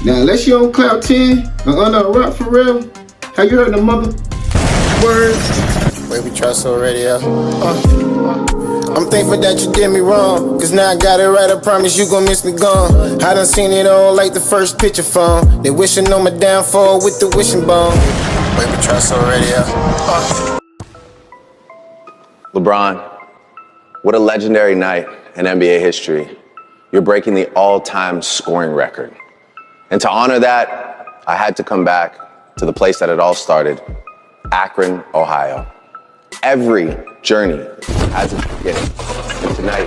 Now, unless you're on cloud 10 or under a rock for real, have you heard the mother words? Wavy trust already, yeah. I'm thankful that you did me wrong, cause now I got it right, I promise you gon' miss me gone. I done seen it all like the first picture phone. They wishing on my downfall with the wishing bone. Wavy trust already, yeah. LeBron, what a legendary night in NBA history. You're breaking the all-time scoring record. And to honor that, I had to come back to the place that it all started, Akron, Ohio. Every journey has a beginning. And tonight,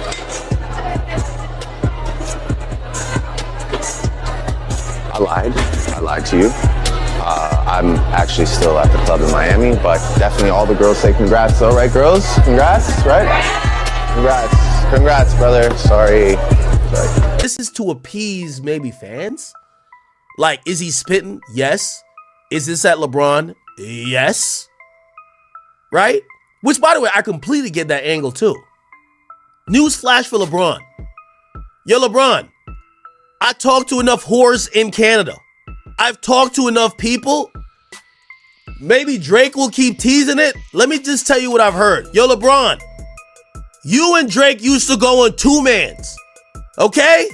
I lied to you. I'm actually still at the club in Miami, but definitely all the girls say congrats though, right girls? Congrats, right? Congrats, brother. Sorry. This is to appease maybe fans? Like, is he spitting? Yes. Is this at LeBron? Yes. Right? Which, by the way, I completely get that angle too. Newsflash for LeBron. Yo, LeBron, I talked to enough whores in Canada. I've talked to enough people. Maybe Drake will keep teasing it. Let me just tell you what I've heard. Yo, LeBron, you and Drake used to go on two-mans. Okay?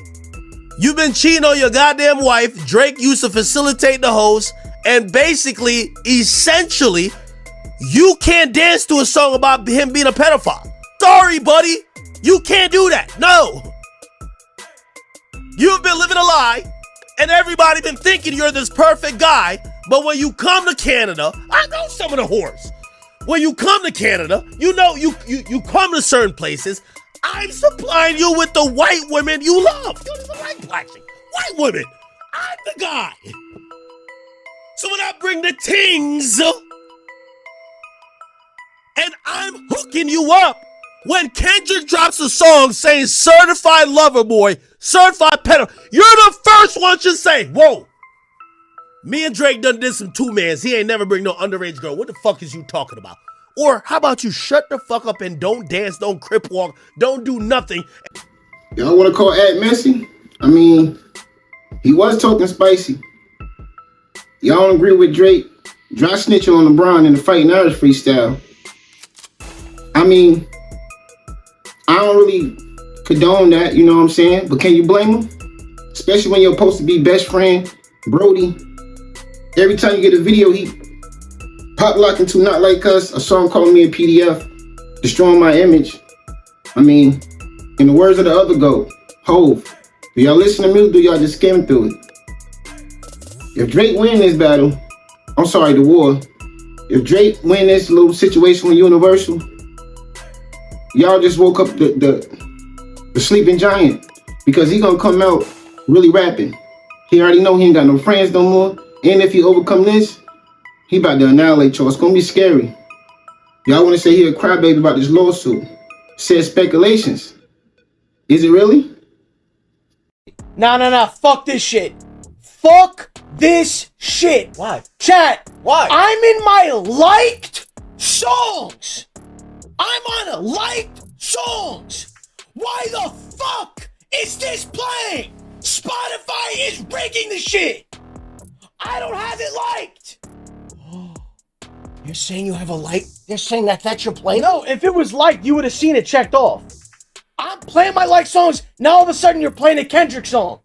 You've been cheating on your goddamn wife. Drake used to facilitate the host. And basically, essentially, you can't dance to a song about him being a pedophile. Sorry, buddy. You can't do that. No. You've been living a lie. And everybody been thinking you're this perfect guy. But when you come to Canada, I know some of the whores. When you come to Canada, you know you come to certain places. I'm supplying you with the white women you love. You don't even like black chicks. White women. I'm the guy. So when I bring the tings, and I'm hooking you up, when Kendrick drops a song saying certified lover boy, certified pedo, you're the first one to say, whoa. Me and Drake done did some two-mans. He ain't never bring no underage girl. What the fuck is you talking about? Or how about you shut the fuck up and don't dance, don't crip walk, don't do nothing. Y'all want to call Ed messy? I mean, he was talking spicy. Y'all don't agree with Drake? Dry snitching on LeBron in the Fighting Irish freestyle. I mean, I don't really condone that, you know what I'm saying? But can you blame him? Especially when you're supposed to be best friend, Brody. Every time you get a video, he pop lock into Not Like Us, a song called Me a PDF, destroying my image. I mean, in the words of the other GOAT, Hove, do y'all listen to me or do y'all just skim through it? If Drake win this battle, I'm sorry, the war. If Drake win this little situation with Universal, y'all just woke up the sleeping giant, because he gonna come out really rapping. He already know he ain't got no friends no more. And if he overcome this, he about to annihilate y'all. It's gonna be scary. Y'all wanna say he a crybaby about this lawsuit. Says speculations. Is it really? No. Fuck this shit. Fuck this shit. Why? Chat. Why? I'm in my liked songs. I'm on a liked songs. Why the fuck is this playing? Spotify is breaking the shit. I don't have it liked. You're saying you have a like? You're saying that's your play? No, if it was liked, you would have seen it checked off. I'm playing my like songs. Now all of a sudden you're playing a Kendrick song.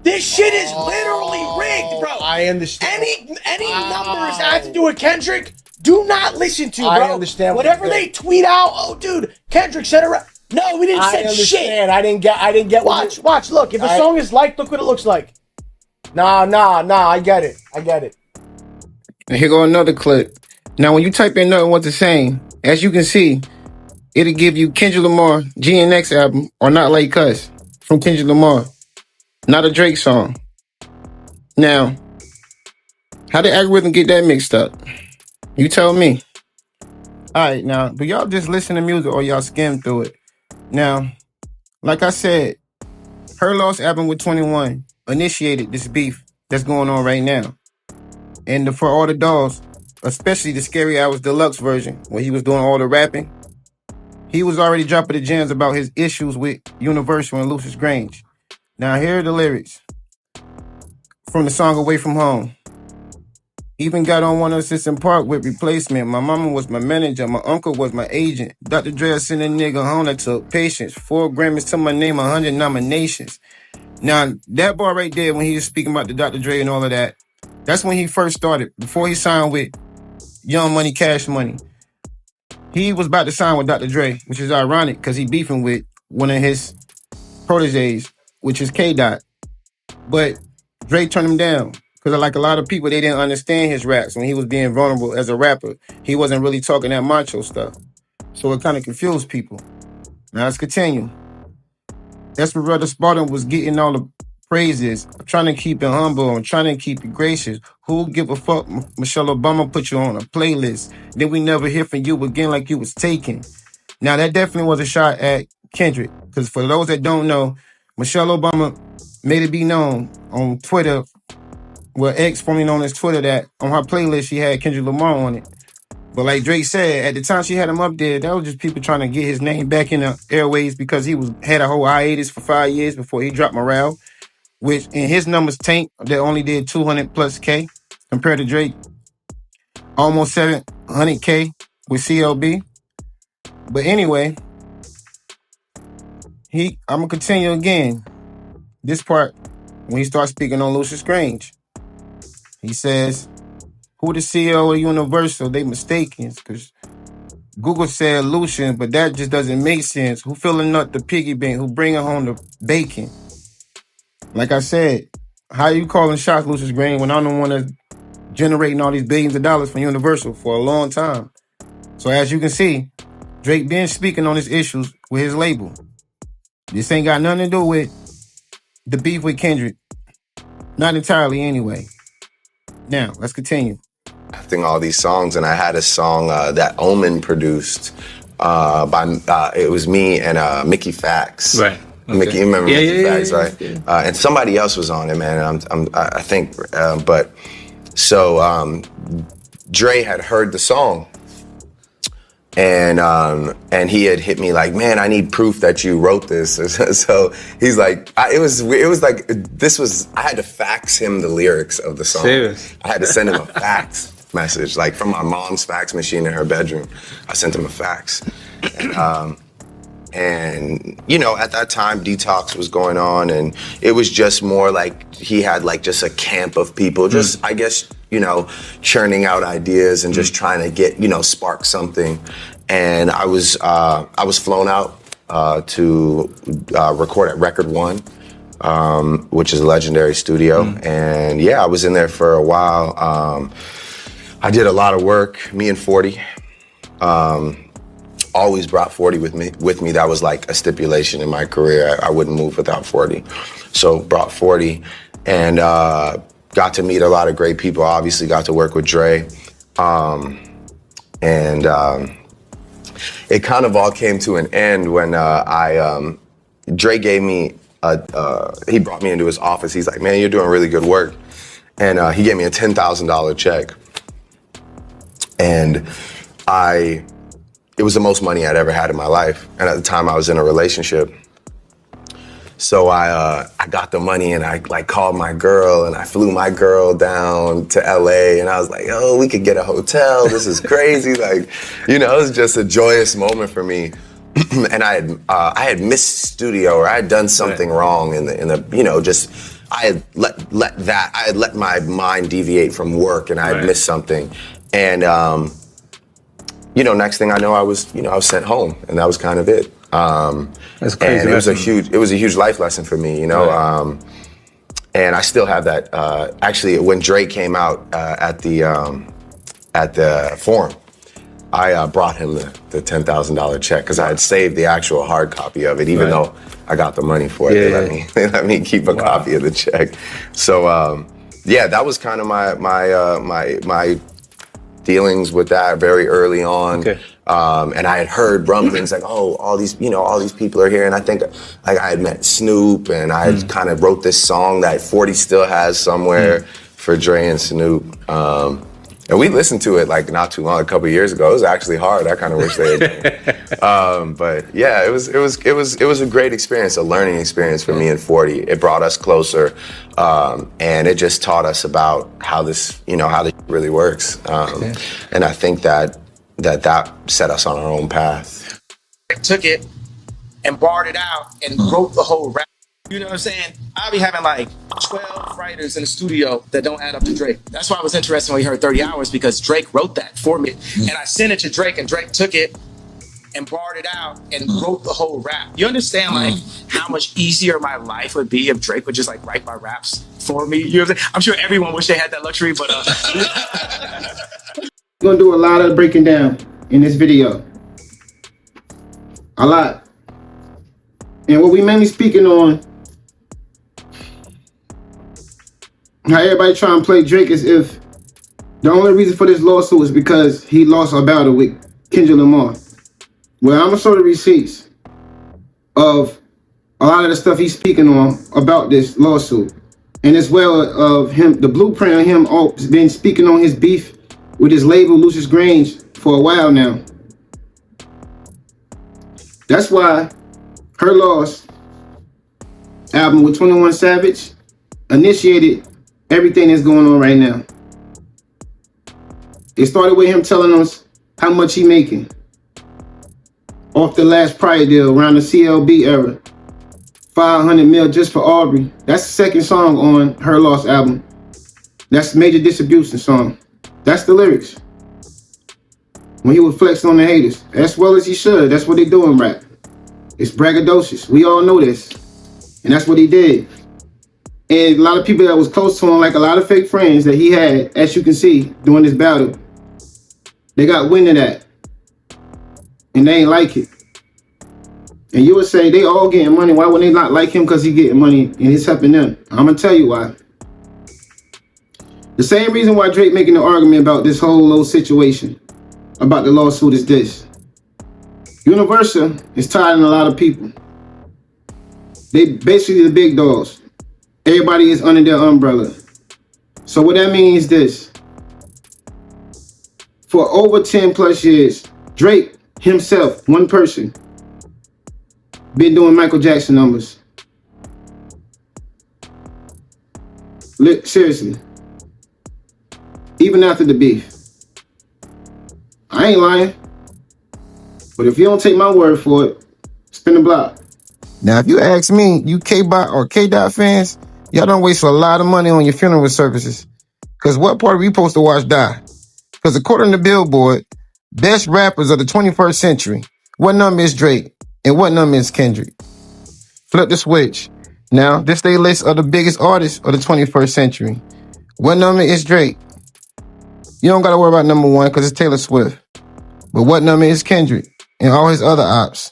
This shit is literally rigged, bro. I understand. Any numbers that have to do with Kendrick, do not listen to, bro. I understand. Whatever they tweet out, oh, dude, Kendrick said it. No, we didn't say shit. I didn't get. Watch. Look, if a song is liked, look what it looks like. Nah. I get it. And here go another clip. Now, when you type in Nothing Was the Same, as you can see, it'll give you Kendrick Lamar GNX album or Not Like Us from Kendrick Lamar, not a Drake song. Now, how did algorithm get that mixed up? You tell me. All right, now, do y'all just listen to music or y'all skim through it? Now, like I said, her Lost album with 21 initiated this beef that's going on right now. And for all the dolls, especially the Scary Hours Deluxe version, where he was doing all the rapping, he was already dropping the gems about his issues with Universal and Lucius Grange. Now, here are the lyrics. from the song Away From Home. Even got on 106 in Park with Replacement. My mama was my manager. My uncle was my agent. Dr. Dre sent a nigga home that took patience. 4 Grammys to my name, 100 nominations. Now, that bar right there, when he was speaking about the Dr. Dre and all of that, that's when he first started. Before he signed with Young Money, Cash Money. He was about to sign with Dr. Dre, which is ironic because he beefing with one of his proteges, which is K-Dot. But Dre turned him down. Because like a lot of people, they didn't understand his raps when he was being vulnerable as a rapper. He wasn't really talking that macho stuff. So it kind of confused people. Now let's continue. That's where Brother Spartan was getting all the praises. I'm trying to keep it humble. I'm trying to keep it gracious. Who give a fuck? Michelle Obama put you on a playlist. Then we never hear from you again like you was taken. Now that definitely was a shot at Kendrick. Because for those that don't know, Michelle Obama made it be known on Twitter, well, X, formerly known as Twitter, that on her playlist she had Kendrick Lamar on it. But like Drake said, at the time she had him up there, that was just people trying to get his name back in the airways because he had a whole hiatus for 5 years before he dropped Morale, which in his numbers tank that only did 200 plus K compared to Drake, almost 700K with CLB. But anyway, I'm gonna continue again. This part when he starts speaking on Lucius Grange. He says, who the CEO of Universal? They mistaken, because Google said Lucian, but that just doesn't make sense. Who filling up the piggy bank? Who bringing home the bacon? Like I said, how you calling shots, Lucius Grange, when I'm the one that's generating all these billions of dollars from Universal for a long time? So as you can see, Drake been speaking on his issues with his label. This ain't got nothing to do with the beef with Kendrick. Not entirely anyway. Now, let's continue. All these songs, and I had a song that Omen produced by it was me and Mickey Fax. Right. Okay. Mickey, you remember Mickey Fax, right? Yeah. And somebody else was on it, man. I think, but so Dre had heard the song, and he had hit me like, man, I need proof that you wrote this. So he's like, it was like, I had to fax him the lyrics of the song. Serious? I had to send him a fax message, like from my mom's fax machine in her bedroom. I sent him a fax. And you know, at that time, Detox was going on, and it was just more like he had like just a camp of people, just I guess, you know, churning out ideas and just trying to get, you know, spark something. And I was flown out to record at Record One, which is a legendary studio. And yeah, I was in there for a while. I did a lot of work, me and 40. Always brought 40 with me. That was like a stipulation in my career. I wouldn't move without 40. So brought 40 and got to meet a lot of great people. Obviously got to work with Dre. It kind of all came to an end when Dre gave me, he brought me into his office. He's like, man, you're doing really good work. And he gave me a $10,000 check. And it was the most money I'd ever had in my life. And at the time I was in a relationship. So I got the money and I like called my girl and I flew my girl down to LA and I was like, oh, we could get a hotel. This is crazy. Like, you know, it was just a joyous moment for me. And I had missed studio, or I had done something wrong in the you know, just I had let my mind deviate from work and I had missed something. And you know, next thing I know, I was sent home, and that was kind of it. That's crazy. And it was a huge life lesson for me, you know. And I still have that. Actually, when Drake came out at the Forum, I brought him the $10,000 check because I had saved the actual hard copy of it, even though I got the money for it. They let me keep a copy of the check. So yeah, that was kind of my dealings with that very early on. Okay. And I had heard rumblings like, oh, all these people are here. And I think like I had met Snoop, and I had kind of wrote this song that 40 still has somewhere for Dre and Snoop. And we listened to it like not too long, a couple of years ago. It was actually hard. I kind of wish they had. But yeah, it was a great experience, a learning experience for me and 40. It brought us closer, and it just taught us about how this really works. And I think that set us on our own path. Took it and barred it out and wrote the whole rap. You know what I'm saying? I'll be having like 12 writers in the studio that don't add up to Drake. That's why I was interested when we heard 30 Hours, because Drake wrote that for me. And I sent it to Drake, and Drake took it and barred it out and wrote the whole rap. You understand like how much easier my life would be if Drake would just like write my raps for me? You know what I'm saying? I'm sure everyone wish they had that luxury, but We're gonna do a lot of breaking down in this video. A lot. And what we mainly speaking on, how everybody try and play Drake as if the only reason for this lawsuit is because he lost a battle with Kendrick Lamar. Well, I'm gonna show the receipts of a lot of the stuff he's speaking on about this lawsuit, and as well of him, the blueprint of him been speaking on his beef with his label Lucius Grange for a while now. That's why Her Loss album with 21 Savage initiated everything that's going on right now. It started with him telling us how much he making off the last prior deal around the CLB era. 500 mil just for Aubrey. That's the second song on Her Loss album. That's major distribution song. That's the lyrics. When he would flex on the haters, as well as he should. That's what they do in rap. It's braggadocious. We all know this. And that's what he did. And a lot of people that was close to him, like a lot of fake friends that he had, as you can see, during this battle, they got wind of that. And they ain't like it. And you would say they all getting money. Why would they not like him because he getting money and it's helping them? I'm going to tell you why. The same reason why Drake making the argument about this whole little situation, about the lawsuit, is this. Universal is tired of a lot of people. They basically the big dogs. Everybody is under their umbrella. So what that means is this. For over 10 plus years, Drake himself, one person, been doing Michael Jackson numbers. Seriously. Even after the beef. I ain't lying. But if you don't take my word for it, spin the block. Now, if you ask me, you K-Bot or K-Dot fans, y'all don't waste a lot of money on your funeral services. Because what part are we supposed to watch die? Because according to Billboard, best rappers of the 21st century, what number is Drake and what number is Kendrick? Flip the switch. Now, this they list of the biggest artists of the 21st century. What number is Drake? You don't got to worry about number one because it's Taylor Swift. But what number is Kendrick and all his other ops?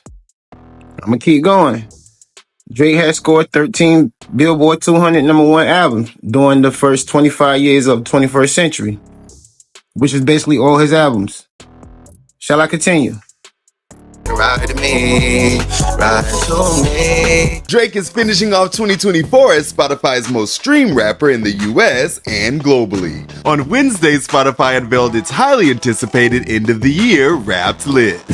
I'm going to keep going. Drake has scored 13 Billboard 200 number one albums during the first 25 years of the 21st century, which is basically all his albums. Shall I continue? Ride to me, ride to me. Drake is finishing off 2024 as Spotify's most streamed rapper in the US and globally. On Wednesday, Spotify unveiled its highly anticipated end-of-the-year Wrapped list.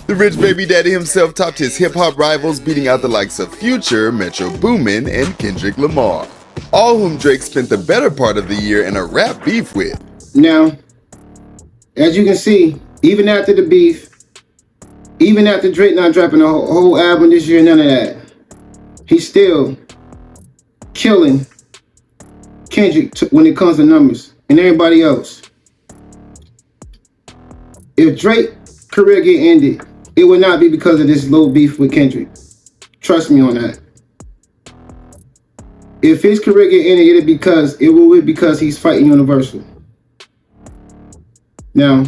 The rich baby daddy himself topped his hip-hop rivals, beating out the likes of Future, Metro Boomin, and Kendrick Lamar, all whom Drake spent the better part of the year in a rap beef with. Now, as you can see, even after the beef, even after Drake not dropping a whole album this year, none of that, he's still killing Kendrick when it comes to numbers and everybody else. If Drake's career get ended, it would not be because of this little beef with Kendrick. Trust me on that. If his career get ended, it will be because he's fighting Universal. Now,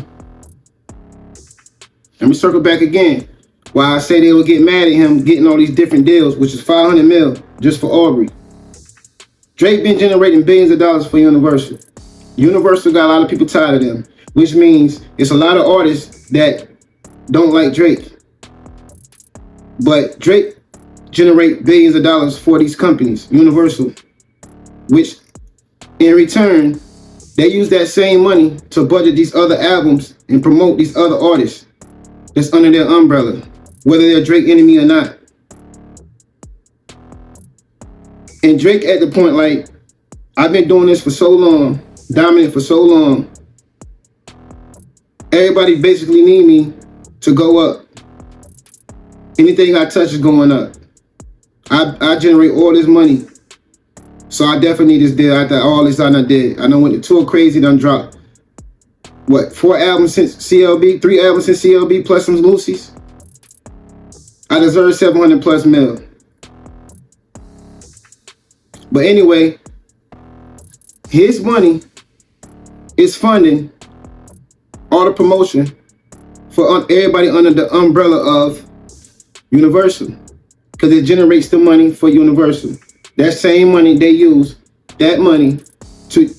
let me circle back again. Why I say they will get mad at him getting all these different deals, which is 500 mil just for Aubrey. Drake been generating billions of dollars for Universal. Universal got a lot of people tired of them, which means it's a lot of artists that don't like Drake. But Drake generate billions of dollars for these companies, Universal, which in return They use that same money to budget these other albums and promote these other artists that's under their umbrella, whether they're Drake enemy or not. And Drake at the point, like, I've been doing this for so long, dominant for so long. Everybody basically need me to go up. Anything I touch is going up. I generate all this money. So I definitely need this deal after all this I done did. I done went to tour crazy, done dropped, what, 4 albums since CLB, 3 albums since CLB, plus some Lucy's. I deserve 700 plus mil. But anyway, his money is funding all the promotion for everybody under the umbrella of Universal, because it generates the money for Universal. That same money they use, that money to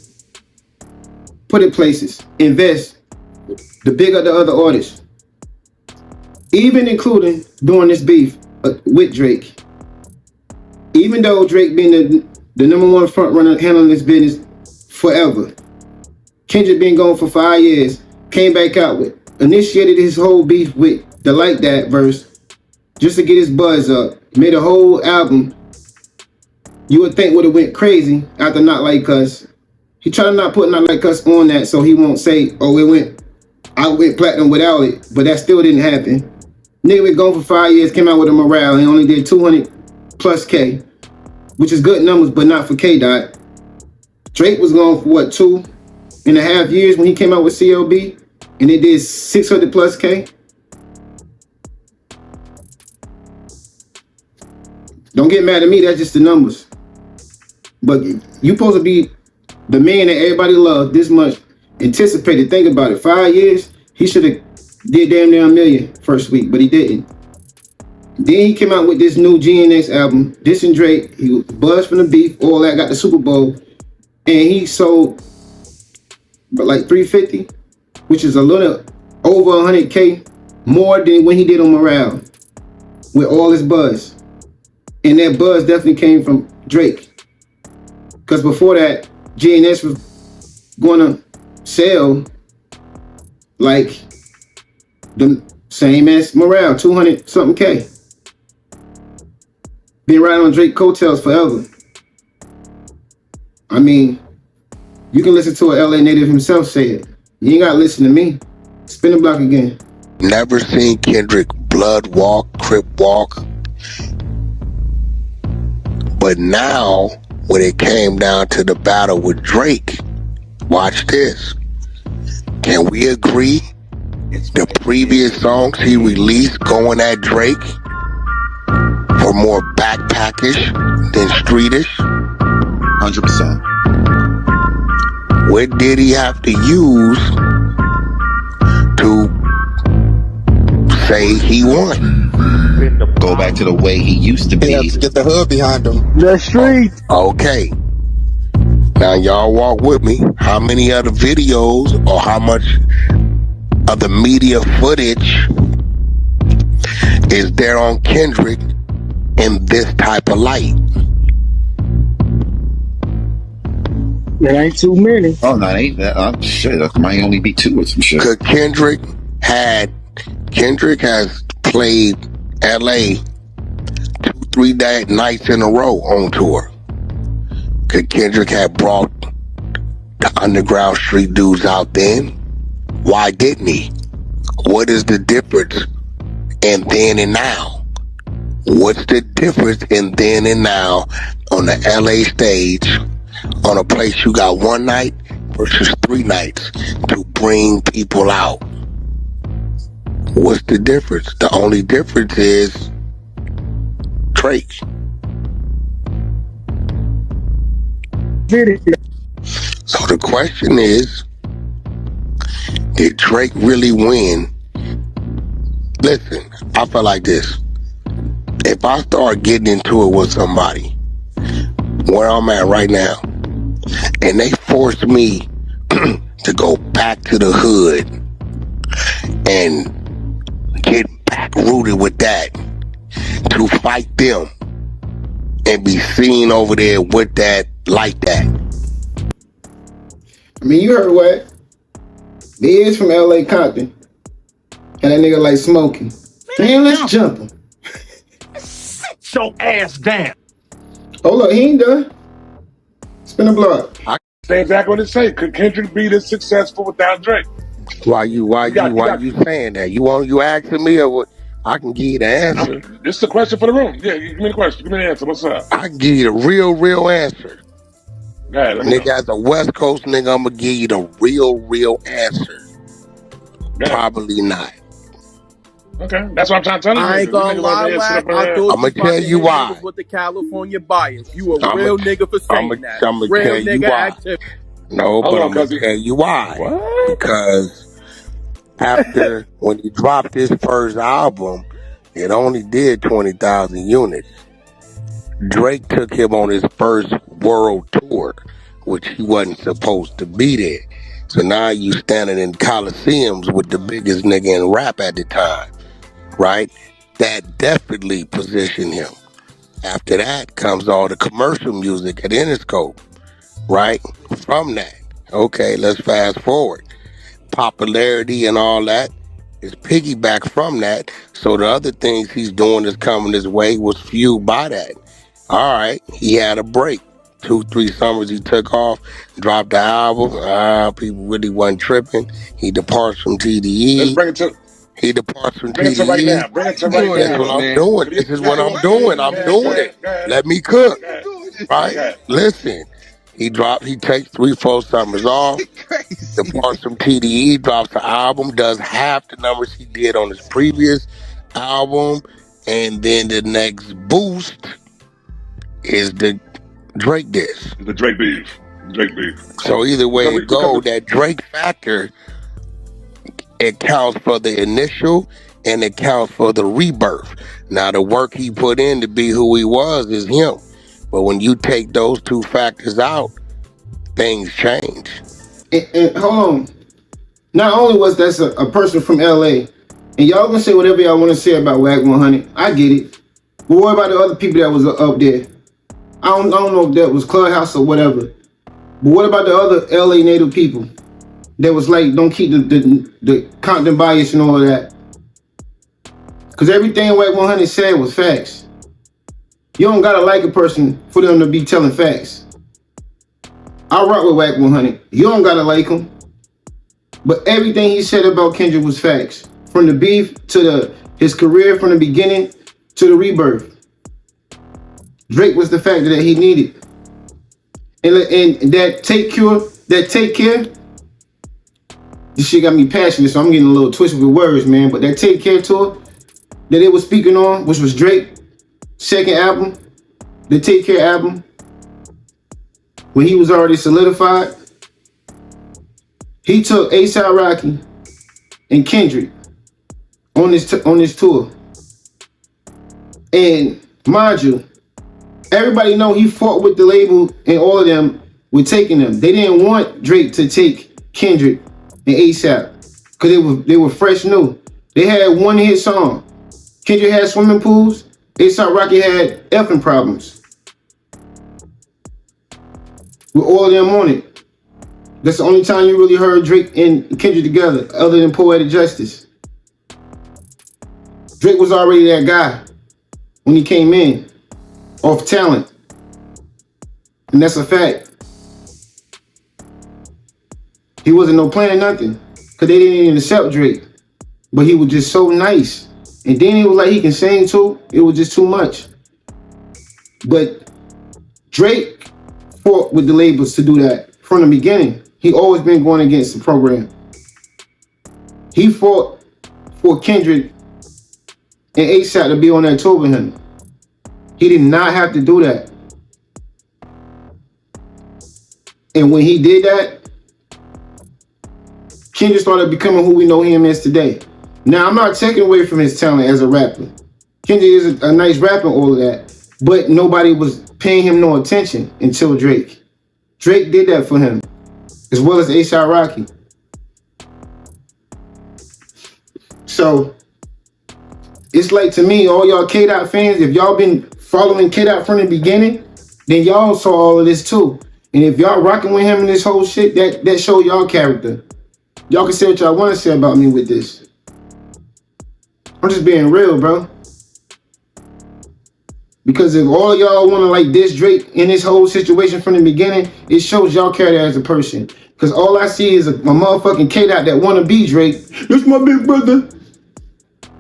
put it places, invest, the bigger the other artists, even including doing this beef with Drake. Even though Drake being the #1 front runner handling this business forever, Kendrick been gone for 5 years, came back out with, initiated his whole beef with the Like That verse just to get his buzz up, made a whole album you would think would have went crazy after Not Like Us. He tried to not put Not Like Us on that so he won't say, oh, I went platinum without it, but that still didn't happen. Nigga been gone for 5 years, came out with a morale, and only did 200 plus K, which is good numbers, but not for K-Dot. Drake was gone for what, 2.5 years when he came out with CLB, and they did 600 plus K. Don't get mad at me, that's just the numbers. But you supposed to be the man that everybody loved this much, anticipated. Think about it, 5 years, he should have did damn near $1 million first week, but he didn't. Then he came out with this new GNX album, dissing Drake. He was buzzed from the beef, all that, got the Super Bowl, and he sold like 350, which is a little over 100K more than when he did on Morale with all his buzz. And that buzz definitely came from Drake. Because before that, GNX was gonna sell like the same as Morale, 200 something K. Been riding on Drake coattails forever. I mean, you can listen to a LA native himself say it. You ain't gotta listen to me. Spin the block again. Never seen Kendrick blood walk, crip walk. But now, when it came down to the battle with Drake, watch this. Can we agree the previous songs he released going at Drake were more backpackish than streetish? 100%. What did he have to use to say he won? Go back to the way he used to be. He has to get the hood behind him. The street. Okay. Now y'all walk with me. How many other videos or how much of the media footage is there on Kendrick in this type of light? It ain't too many. Oh, no, it ain't that. Shit, that might only be 2 or some shit. Cause Kendrick has played LA 2-3 nights in a row on tour. Cause Kendrick had brought the underground street dudes out then. Why didn't he? What is the difference in then and now? What's the difference in then and now on the LA stage, on a place you got 1 night versus 3 nights to bring people out? What's the difference? The only difference is Drake. So the question is, did Drake really win? Listen, I feel like this. If I start getting into it with somebody, where I'm at right now, and they force me to go back to the hood and get back rooted with that, to fight them and be seen over there with that, like that. I mean, you heard what? He is from LA Compton. And that nigga like smoking. Man, let's jump him. Sit your ass down. Hold up, he ain't done. Spin a block. I say exactly what it say. Could Kendrick be this successful without Drake? Why you saying that? You asking me or what? I can give you the answer. This is a question for the room. Yeah, give me the question. Give me the answer. What's up? I can give you the real answer. Go ahead, let me Nigga, know. as a West Coast nigga, I'm gonna give you the real answer. Probably not. Okay, that's what I'm trying to tell you. I ain't gonna lie, Wack. I thought I'ma you tell you why. with the California bias. You a real nigga for saying that. I'ma Real tell you nigga why. activity. No, but I'm gonna tell you why. What? Because after when he dropped his first album, it only did 20,000 units. Drake took him on his first world tour, which he wasn't supposed to be there. So now you standing in Coliseums with the biggest nigga in rap at the time, right? That definitely positioned him. After that comes all the commercial music at Interscope, right? From that. Okay, let's fast forward. Popularity and all that is piggyback from that. So the other things he's doing that's coming his way was fueled by that. All right, he had a break. 2-3 summers he took off, dropped the album. People really wasn't tripping. He departs from TDE. Let's bring it to. He departs from Bring it to TDE. right now. Bring it to right now. That's what I'm doing. This is what I'm doing. I'm doing it. Let me cook. Right? Listen. He takes 3-4 summers off. Departs from TDE, drops the album, does half the numbers he did on his previous album, and then the next boost is the Drake diss. The Drake beef. So either way it go, that Drake factor, it counts for the initial and it counts for the rebirth. Now the work he put in to be who he was is him. But when you take those two factors out, things change. And hold on. Not only was that a person from LA, and y'all gonna say whatever y'all want to say about Wack 100, I get it. But what about the other people that was up there? I don't know if that was Clubhouse or whatever. But what about the other LA native people that was like, don't keep the Compton bias and all of that? Because everything Wack 100 said was facts. You don't gotta like a person for them to be telling facts. I rock with Wack 100. You don't gotta like him. But everything he said about Kendrick was facts. From the beef to his career from the beginning to the rebirth. Drake was the factor that he needed. And that take care, this shit got me passionate, so I'm getting a little twisted with words, man. But that Take Care tour that they were speaking on, which was Drake's second album, the Take Care album, when he was already solidified, he took A$AP Rocky and Kendrick on this tour. And mind you, everybody know he fought with the label and all of them with taking them. They didn't want Drake to take Kendrick and A$AP because they were fresh new. They had one hit song. Kendrick had Swimming Pools. A$AP Rocky had effing Problems. With all of them on it. That's the only time you really heard Drake and Kendrick together, other than Poetic Justice. Drake was already that guy when he came in, off talent. And that's a fact. He wasn't no playing nothing, because they didn't even accept Drake. But he was just so nice. And then he was like, he can sing too. It was just too much. But Drake fought with the labels to do that from the beginning. He always been going against the program. He fought for Kendrick and A$AP to be on that tour with him. He did not have to do that. And when he did that, Kendrick started becoming who we know him as today. Now, I'm not taking away from his talent as a rapper. Kendrick is a nice rapper, all of that. But nobody was paying him no attention until Drake. Drake did that for him, as well as A$AP Rocky. So, it's like, to me, all y'all K-Dot fans, if y'all been following K-Dot from the beginning, then y'all saw all of this too. And if y'all rocking with him in this whole shit, that show y'all character. Y'all can say what y'all want to say about me with this. I'm just being real, bro. Because if all y'all want to like diss Drake in this whole situation from the beginning, it shows y'all character as a person. Because all I see is a motherfucking K-Dot that want to be Drake. That's my big brother.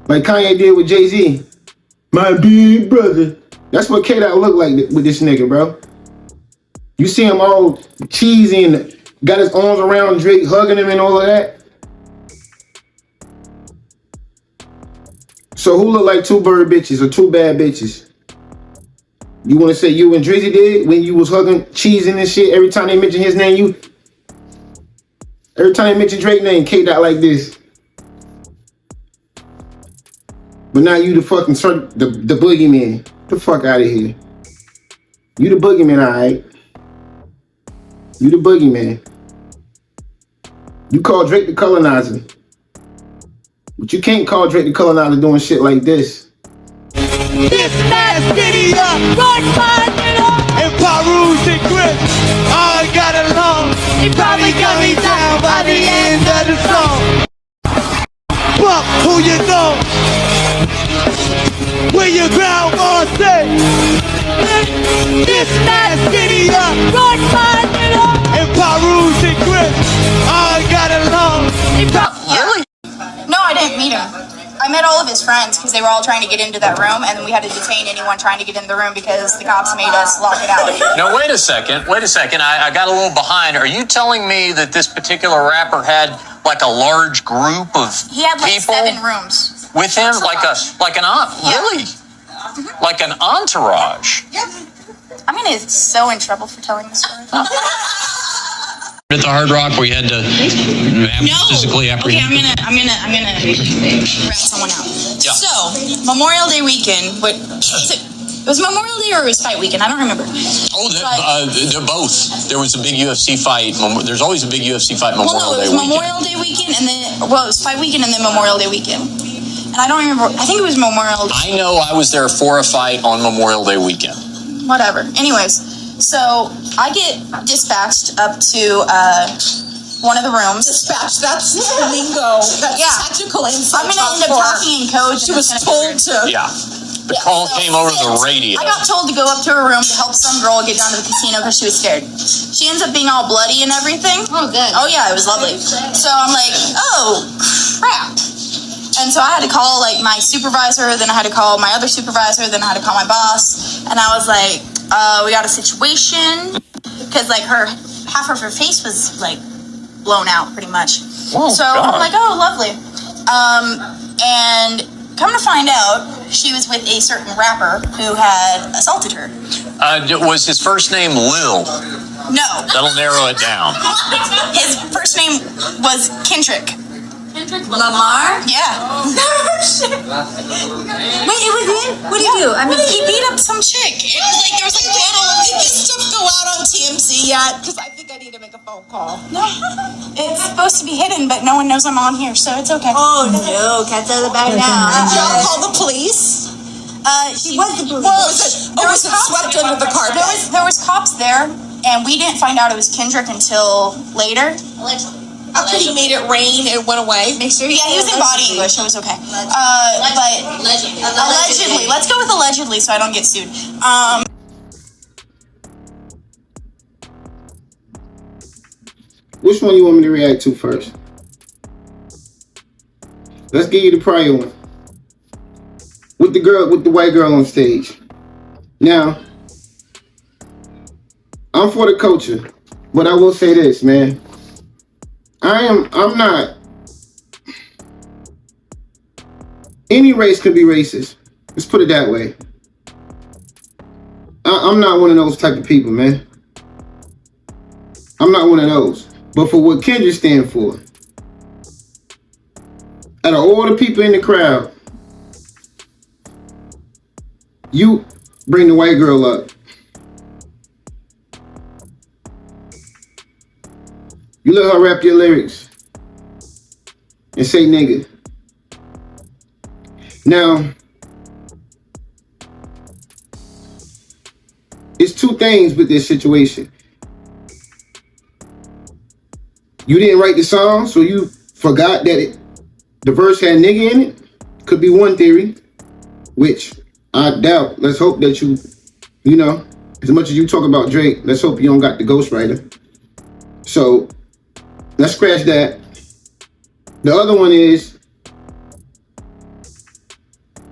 Like Kanye did with Jay-Z. My big brother. That's what K-Dot look like with this nigga, bro. You see him all cheesy and got his arms around Drake, hugging him and all of that. So who look like two bird bitches or two bad bitches? You want to say you and Drizzy did when you was hugging, cheesing and shit? Every time they mention his name, every time they mention Drake's name, K-Dot like this. But now you the fucking the boogeyman. Get the fuck out of here. You the boogeyman, alright? You the boogeyman. You call Drake the colonizer. But you can't call Drake the colonizer doing shit like this. This last video, right behind it all. And Paru's and Chris all got along. He probably got me down by the end of the song. Fuck who you know. Where your ground on say. This last video, right behind it all. And Paru's and Chris all got along. Really? No, I didn't meet him. I met all of his friends because they were all trying to get into that room, and then we had to detain anyone trying to get in the room because the cops made us lock it out. Now, wait a second. I got a little behind. Are you telling me that this particular rapper had like a large group of He had like people 7 rooms with him, like really, like an entourage? Yeah. I'm gonna get so in trouble for telling this story. At the Hard Rock, where you had to physically apprehend. Okay, I'm gonna rat someone out. Yeah. So Memorial Day weekend, it was Memorial Day or it was fight weekend? I don't remember. Oh, they're both. There was a big UFC fight. There's always a big UFC fight Memorial Day weekend. Memorial Day weekend, and then it was fight weekend and then Memorial Day weekend. And I don't remember. I think it was Memorial Day. I know I was there for a fight on Memorial Day weekend. Whatever. Anyways. So I get dispatched up to one of the rooms. Dispatched, that's lingo. That's technical insight. I'm gonna end up talking in code. She was told to. Yeah. The call came over the radio. I got told to go up to her room to help some girl get down to the casino because she was scared. She ends up being all bloody and everything. Oh, good. Oh yeah, it was lovely. So I'm like, oh crap. And so I had to call like my supervisor, then I had to call my other supervisor, then I had to call my boss, and I was like, we got a situation because like half of her face was like blown out pretty much. Oh, so God. I'm like, oh, lovely. And come to find out, she was with a certain rapper who had assaulted her. Was his first name Lil? No. That'll narrow it down. His first name was Kendrick. Kendrick Lamar? Yeah. Wait, it was him? What did he do? I mean, he beat up some chick. It was like there was like blood all over. Did this stuff go out on TMZ yet? Because I think I need to make a phone call. No, it's supposed to be hidden, but no one knows I'm on here, so it's okay. Oh no, cat's out of the bag now. Did y'all call the police? She was the police. Well, was it swept under the carpet? There was cops there, and we didn't find out it was Kendrick until later. After he made it rain, it went away. Make sure. Yeah, he was in body English. It was okay. But allegedly, let's go with allegedly, so I don't get sued. Which one you want me to react to first? Let's give you the prior one. With the white girl on stage. Now, I'm for the culture, but I will say this, man. I'm not. Any race could be racist. Let's put it that way. I'm not one of those type of people, man. I'm not one of those. But for what Kendrick stand for, out of all the people in the crowd, you bring the white girl up. You let her rap your lyrics and say nigga. Now, it's two things with this situation. You didn't write the song, so you forgot that the verse had nigga in it. Could be one theory, which I doubt. Let's hope that you know, as much as you talk about Drake, let's hope you don't got the ghostwriter. So let's scratch that. The other one is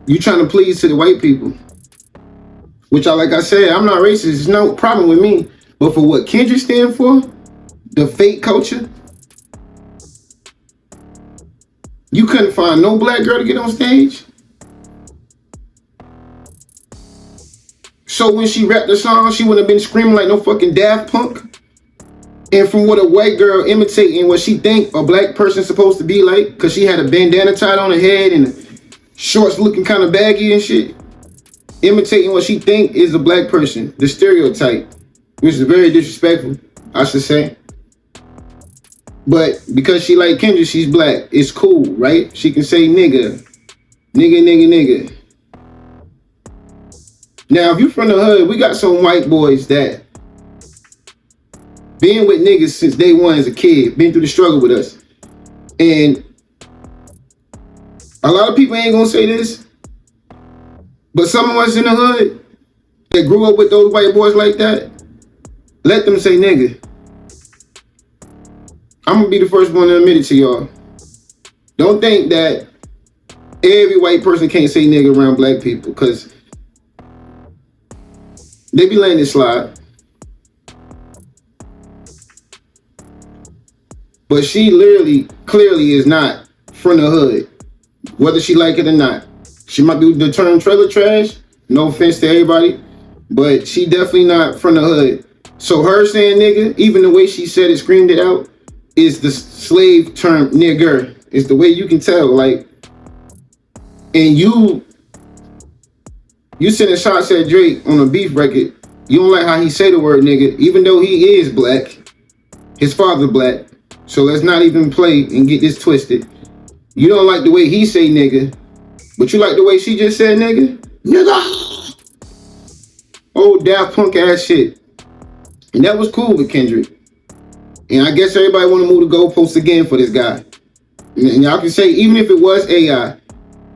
you trying to please to the white people, which like I said, I'm not racist. There's no problem with me. But for what Kendrick stand for, the fake culture, you couldn't find no black girl to get on stage. So when she rapped the song, she wouldn't have been screaming like no fucking Daft Punk. And from what a white girl imitating what she think a black person's supposed to be like, because she had a bandana tied on her head and shorts looking kind of baggy and shit, imitating what she think is a black person, the stereotype, which is very disrespectful, I should say. But because she like Kendrick, she's black. It's cool, right? She can say nigga, nigga, nigga, nigga. Now, if you from the hood, we got some white boys that been with niggas since day one as a kid, been through the struggle with us. And a lot of people ain't gonna say this, but some of us in the hood that grew up with those white boys like that, let them say nigga. I'm gonna be the first one to admit it to y'all. Don't think that every white person can't say nigga around black people, because they be letting it slide. But she literally, clearly is not from the hood, whether she like it or not. She might be the term trailer trash, no offense to everybody, but she definitely not from the hood. So her saying nigga, even the way she said it, screamed it out, is the slave term nigger. It's the way you can tell, like, and you sending shots at Drake on a beef record. You don't like how he say the word nigga, even though he is black. His father black. So let's not even play and get this twisted. You don't like the way he say nigga, but you like the way she just said nigga? Nigga! Old Daft Punk ass shit. And that was cool with Kendrick. And I guess everybody want to move the goalposts again for this guy. And y'all can say, even if it was AI,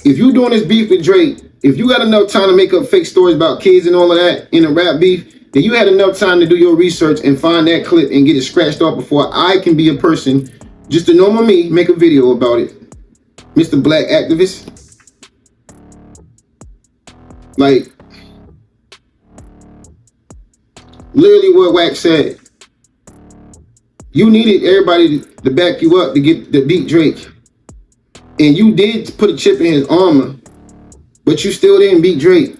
if you doing this beef with Drake, if you got enough time to make up fake stories about kids and all of that in a rap beef, then you had enough time to do your research and find that clip and get it scratched off before I can be a person, just a normal me, make a video about it. Mr. Black Activist. Like, literally what Wax said. You needed everybody to back you up to beat Drake. And you did put a chip in his armor, but you still didn't beat Drake.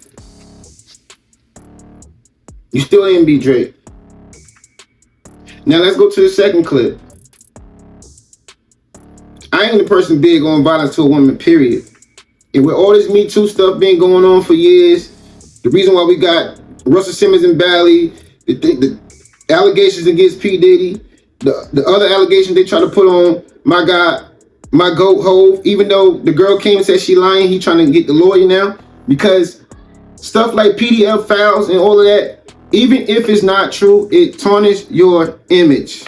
You still didn't beat Drake. Now let's go to the second clip. I ain't the person big on violence to a woman, period. And with all this Me Too stuff been going on for years, the reason why we got Russell Simmons and Bally, the allegations against P. Diddy, the other allegations they try to put on my guy, my goat Hove, even though the girl came and said she lying, he trying to get the lawyer now, because stuff like PDF files and all of that, even if it's not true, it tarnishes your image.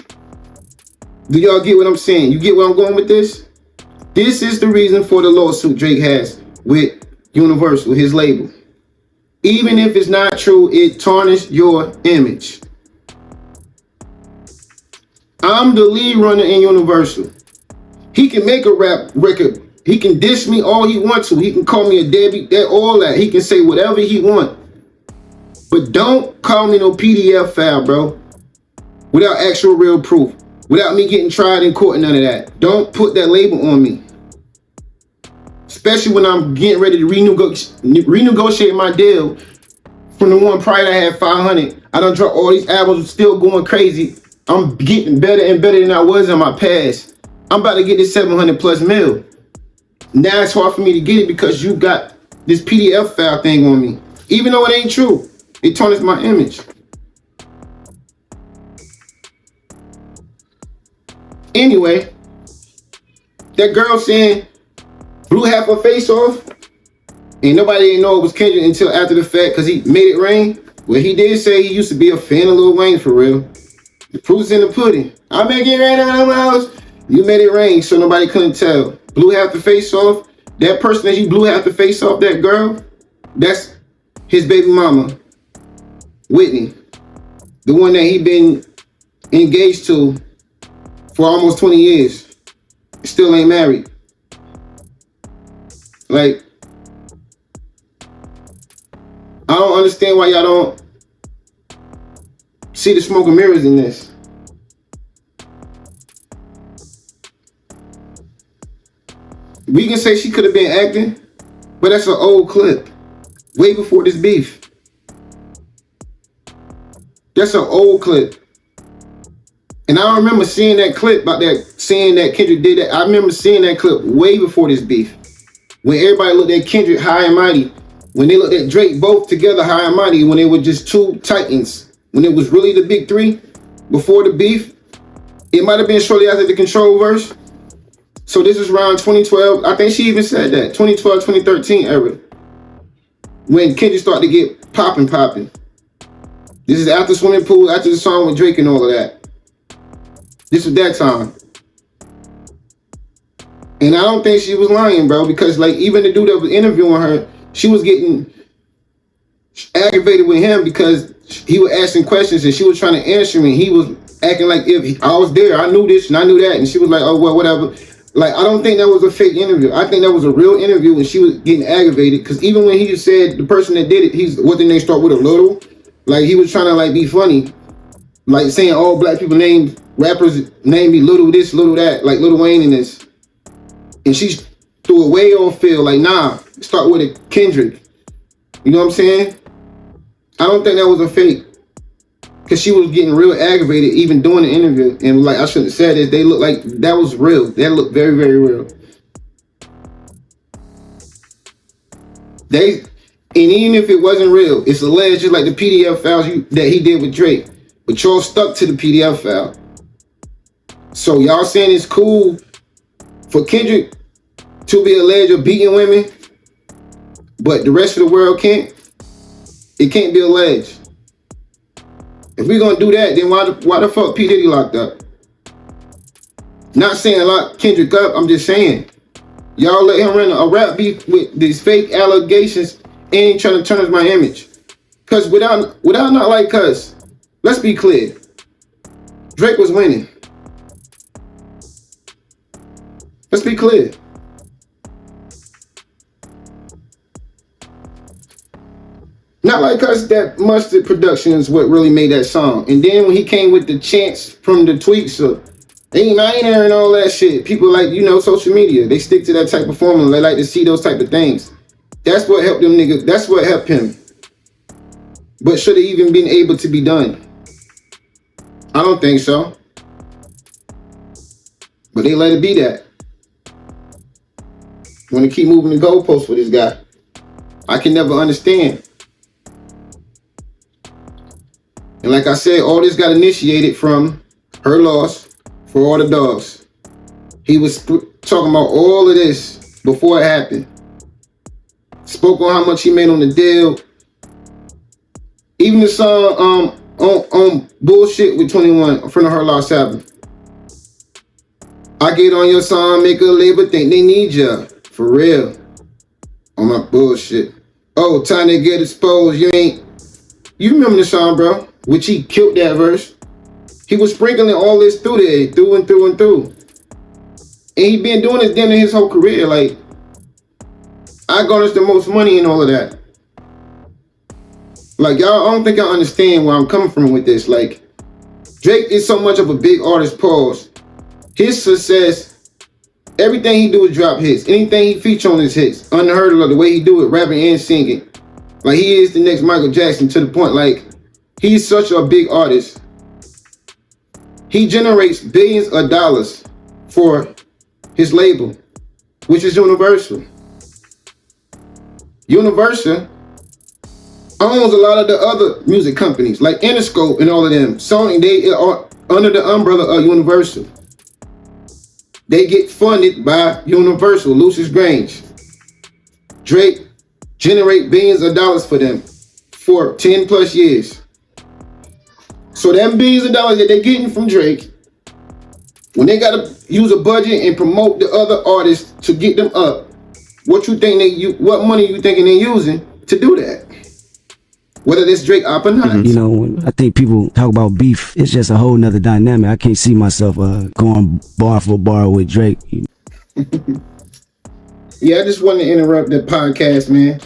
Do y'all get what I'm saying? You get where I'm going with this? This is the reason for the lawsuit Drake has with Universal, his label. Even if it's not true, it tarnishes your image. I'm the lead runner in Universal. He can make a rap record. He can diss me all he wants to. He can call me a deadbeat, all that. He can say whatever he wants. But don't call me no PDF file, bro. Without actual real proof. Without me getting tried in court and none of that. Don't put that label on me. Especially when I'm getting ready to renegotiate my deal from the one prior that I had 500. I done dropped all these albums, still going crazy. I'm getting better and better than I was in my past. I'm about to get this 700 plus mil. Now it's hard for me to get it because you got this PDF file thing on me. Even though it ain't true, it tarnishes my image. Anyway, that girl saying blew half her face off, and nobody didn't know it was Kendrick until after the fact because he made it rain. Well, he did say he used to be a fan of Lil Wayne for real. The proof's in the pudding. I make it rain on my house. You made it rain so nobody couldn't tell. Blew half the face off. That person that you blew half the face off, that girl, that's his baby mama, Whitney. The one that he been engaged to for almost 20 years. Still ain't married. Like, I don't understand why y'all don't see the smoke and mirrors in this. We can say she could have been acting, but that's an old clip. Way before this beef. That's an old clip. And I remember seeing that clip about that, seeing that Kendrick did that. I remember seeing that clip way before this beef. When everybody looked at Kendrick high and mighty. When they looked at Drake both together high and mighty. When they were just two titans. When it was really the big three before the beef. It might have been shortly after the Control verse. So this is around 2012. I think she even said that. 2012, 2013 era. When Kendrick started to get popping. This is after Swimming Pool, after the song with Drake and all of that. This was that time. And I don't think she was lying, bro, because like even the dude that was interviewing her, she was getting aggravated with him because he was asking questions and she was trying to answer me. He was acting like if I was there, I knew this and I knew that. And she was like, oh, well, whatever. Like, I don't think that was a fake interview. I think that was a real interview and she was getting aggravated because even when he said the person that did it, what did they start with a little? Like, he was trying to like be funny. Like saying all black people named rappers name me Little this, Little that, like Lil Wayne and this. And she threw it way off field, like, nah, start with a Kendrick. You know what I'm saying? I don't think that was a fake. Because she was getting real aggravated even doing the interview. And like, I shouldn't have said it. They looked like that was real. That looked very, very real. And even if it wasn't real, it's alleged just like the PDF files that he did with Drake. But y'all stuck to the PDF file. So y'all saying it's cool for Kendrick to be alleged of beating women, but the rest of the world can't? It can't be alleged. If we're gonna do that, then why the fuck P. Diddy locked up? Not saying lock Kendrick up, I'm just saying. Y'all let him run a rap beef with these fake allegations and ain't trying to tarnish my image. Cause without not like us, let's be clear. Drake was winning. Let's be clear. Not like us, that Mustard production is what really made that song. And then when he came with the chants from the tweets, so ain't there and all that shit. People like, you know, social media, they stick to that type of formula. They like to see those type of things. That's what helped them niggas. That's what helped him. But should have even been able to be done? I don't think so. But they let it be that. Want to keep moving the goalposts for this guy. I can never understand. And like I said, all this got initiated from her loss for all the dogs. He was talking about all of this before it happened. Spoke on how much he made on the deal. Even the song on Bullshit with 21 from the Her Loss album. I get on your song, make a label think they need ya. For real. On my bullshit. Oh, time to get exposed. You remember the song, bro? Which he killed that verse. He was sprinkling all this through there, through and through and through. And he been doing this damn his whole career. Like, I garnished the most money and all of that. Like, y'all, I don't think y'all understand where I'm coming from with this. Like, Drake is so much of a big artist, pause. His success, everything he do is drop hits. Anything he feature on is hits. Unheard of the way he do it, rapping and singing. Like, he is the next Michael Jackson to the point, like, he's such a big artist. He generates billions of dollars for his label, which is Universal. Universal owns a lot of the other music companies, like Interscope and all of them. Sony, they are under the umbrella of Universal. They get funded by Universal, Lucius Grange. Drake generate billions of dollars for them for 10 plus years. So them billions of dollars that they're getting from Drake, when they gotta use a budget and promote the other artists to get them up, what money you thinking they're using to do that? Whether this Drake up or not. You know, when I think people talk about beef, it's just a whole nother dynamic. I can't see myself going bar for bar with Drake. Yeah, I just wanted to interrupt the podcast, man.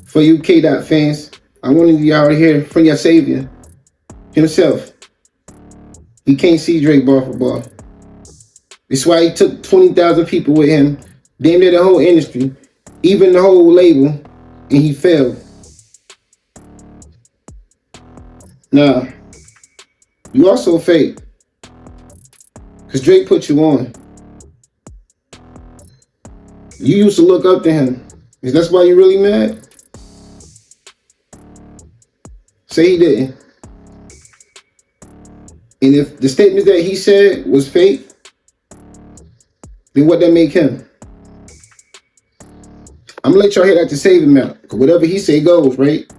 For you K-Dot fans, I wanted y'all to hear from your savior himself. He can't see Drake bar for bar. That's why he took 20,000 people with him, damn near the whole industry, even the whole label, and he failed. Nah, you also fake, because Drake put you on. You used to look up to him. Is that why you really mad? Say he didn't. And if the statements that he said was fake, then what that make him? I'm gonna let y'all hear that to save him out. Cause whatever he say goes, right?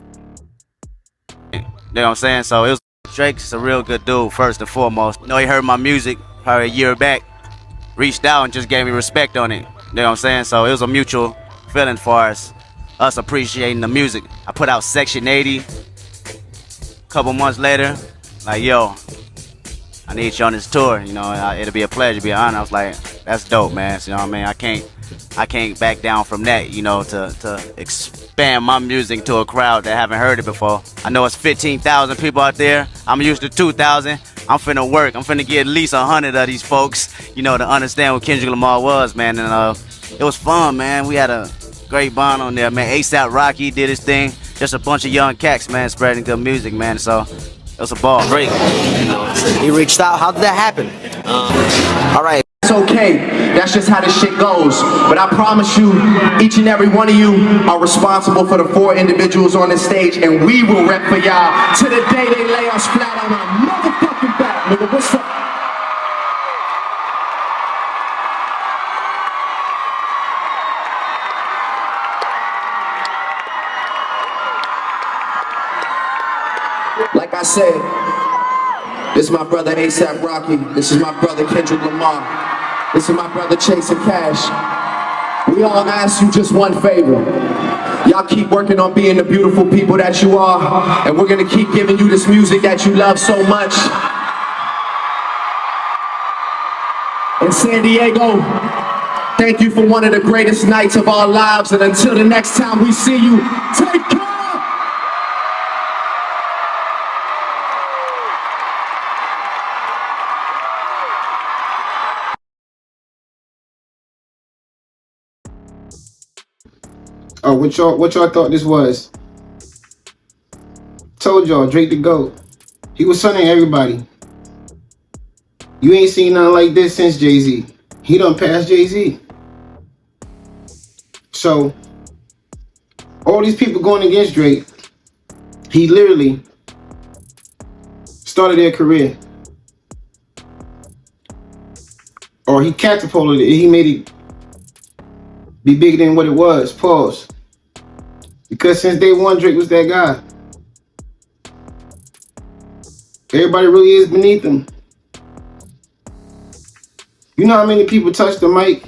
You know what I'm saying? So it was Drake's a real good dude, first and foremost. You know, he heard my music probably a year back, reached out and just gave me respect on it. You know what I'm saying? So it was a mutual feeling for us appreciating the music. I put out Section 80 a couple months later, like, yo, I need you on this tour, you know, it'll be a pleasure, be an honor. I was like, that's dope, man. So, you know what I mean? I can't back down from that, you know, to expand my music to a crowd that haven't heard it before. I know it's 15,000 people out there. I'm used to 2,000. I'm finna work. I'm finna get at least 100 of these folks, you know, to understand what Kendrick Lamar was, man. And it was fun, man. We had a great bond on there, man. A$AP Rocky did his thing. Just a bunch of young cats, man, spreading good music, man. So it was a ball. Drake, he reached out. How did that happen? All right. It's okay. That's just how this shit goes. But I promise you, each and every one of you are responsible for the 4 individuals on this stage, and we will rep for y'all to the day they lay us flat on our motherfucking back, nigga. What's up? Like I said, this is my brother A$AP Rocky. This is my brother Kendrick Lamar. This is my brother Chasing Cash. We all ask you just one favor. Y'all keep working on being the beautiful people that you are, and we're gonna keep giving you this music that you love so much. In San Diego, thank you for one of the greatest nights of our lives, and until the next time we see you, take care. Oh, what y'all thought this was? Told y'all, Drake the GOAT. He was sunning everybody. You ain't seen nothing like this since Jay-Z. He done passed Jay-Z. So, all these people going against Drake, he literally started their career. Or he catapulted it. He made it be bigger than what it was. Pause. Because since day one, Drake was that guy. Everybody really is beneath him. You know how many people touched the mic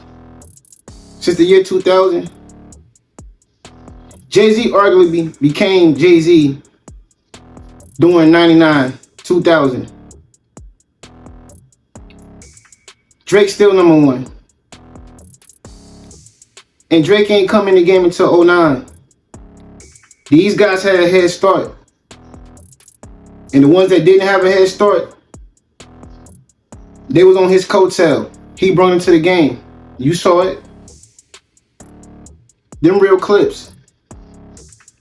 since the year 2000? Jay-Z arguably became Jay-Z during 99, 2000. Drake still number 1. And Drake ain't come in the game until 09. These guys had a head start. And the ones that didn't have a head start, they was on his coattail. He brought them to the game. You saw it. Them real clips.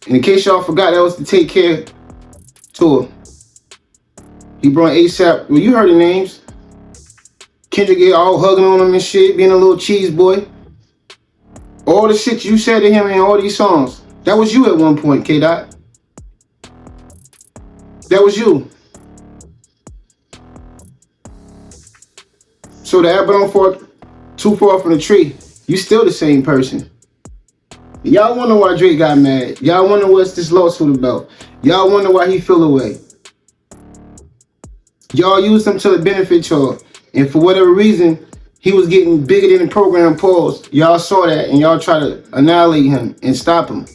And in case y'all forgot, that was the Take Care tour. He brought A$AP. Well, you heard the names. Kendrick all hugging on him and shit, being a little cheese boy. All the shit you said to him in all these songs. That was you at one point, K-Dot. That was you. So the apple don't fall too far from the tree. You still the same person. Y'all wonder why Drake got mad. Y'all wonder what's this lawsuit about. Y'all wonder why he feel away. Y'all used him to the benefit y'all. And for whatever reason, he was getting bigger than the program pause. Y'all saw that and y'all try to annihilate him and stop him.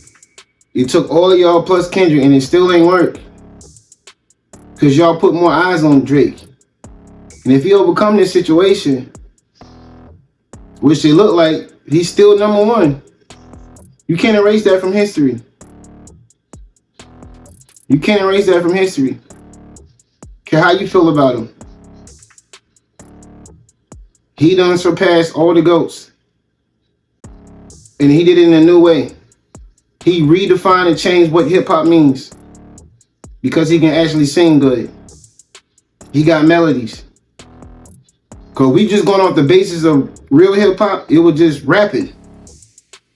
You took all of y'all plus Kendrick and it still ain't work. Because y'all put more eyes on Drake. And if he overcome this situation, which it look like, he's still number one. You can't erase that from history. You can't erase that from history. Care how you feel about him. He done surpassed all the GOATs. And he did it in a new way. He redefined and changed what hip-hop means. Because he can actually sing good. He got melodies. Because we just going off the basis of real hip-hop, it was just rapping.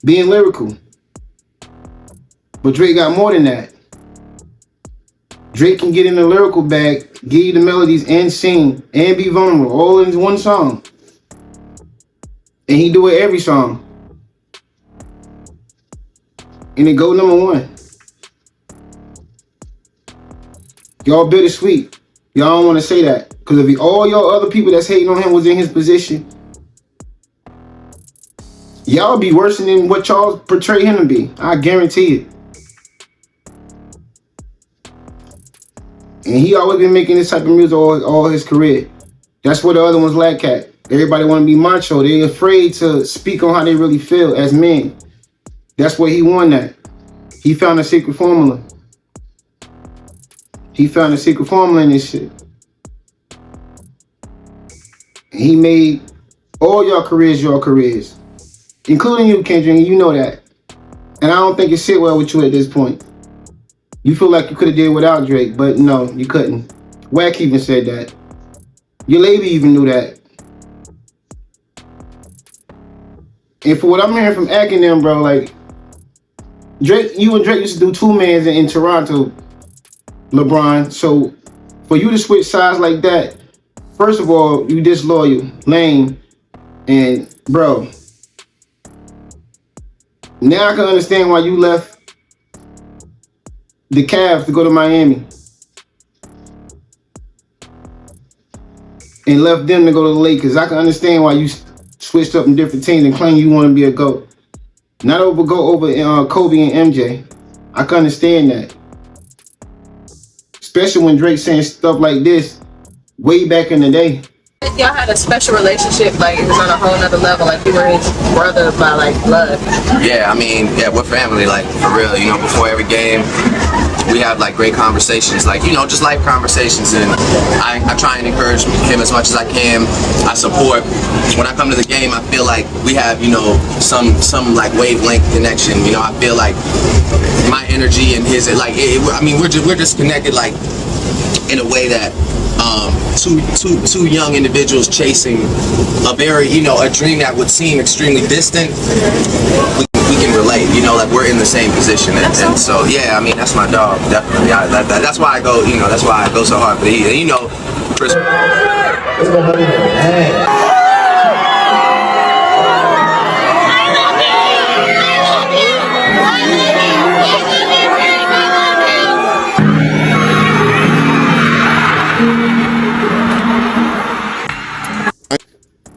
Being lyrical. But Drake got more than that. Drake can get in the lyrical bag, give you the melodies and sing and be vulnerable all in one song. And he do it every song. And it go number one. Y'all bittersweet. Y'all don't want to say that. Because if all y'all other people that's hating on him was in his position, y'all be worse than what y'all portray him to be. I guarantee it. And he always been making this type of music all his career. That's what the other ones lack at. Everybody want to be macho. They afraid to speak on how they really feel as men. That's where he won that. He found a secret formula. He found a secret formula in this shit. And he made all your careers. Including you, Kendrick, and you know that. And I don't think it sit well with you at this point. You feel like you could have did without Drake, but no, you couldn't. Wack even said that. Your lady even knew that. And for what I'm hearing from Ack and them, bro, like, Drake, you and Drake used to do two-mans in Toronto, LeBron. So for you to switch sides like that, first of all, you disloyal, lame, and bro, now I can understand why you left the Cavs to go to Miami and left them to go to the Lakers. I can understand why you switched up in different teams and claim you want to be a GOAT. Not over Kobe and MJ. I can understand that. Especially when Drake's saying stuff like this way back in the day. Y'all had a special relationship, like it was on a whole nother level, like you were his brother by like blood. Yeah, I mean, yeah, we're family, like for real. You know, before every game, we have like great conversations, like, you know, just life conversations, and I try and encourage him as much as I can. I support. When I come to the game, I feel like we have, you know, some like wavelength connection. You know, I feel like my energy and his, like, I mean, we're just connected, like, in a way that two young individuals chasing a very, you know, a dream that would seem extremely distant, we can relate, you know, like we're in the same position, and so yeah, I mean, that's my dog, definitely. That's why I go, you know, that's why I go so hard for the Heat. And you know, Chris.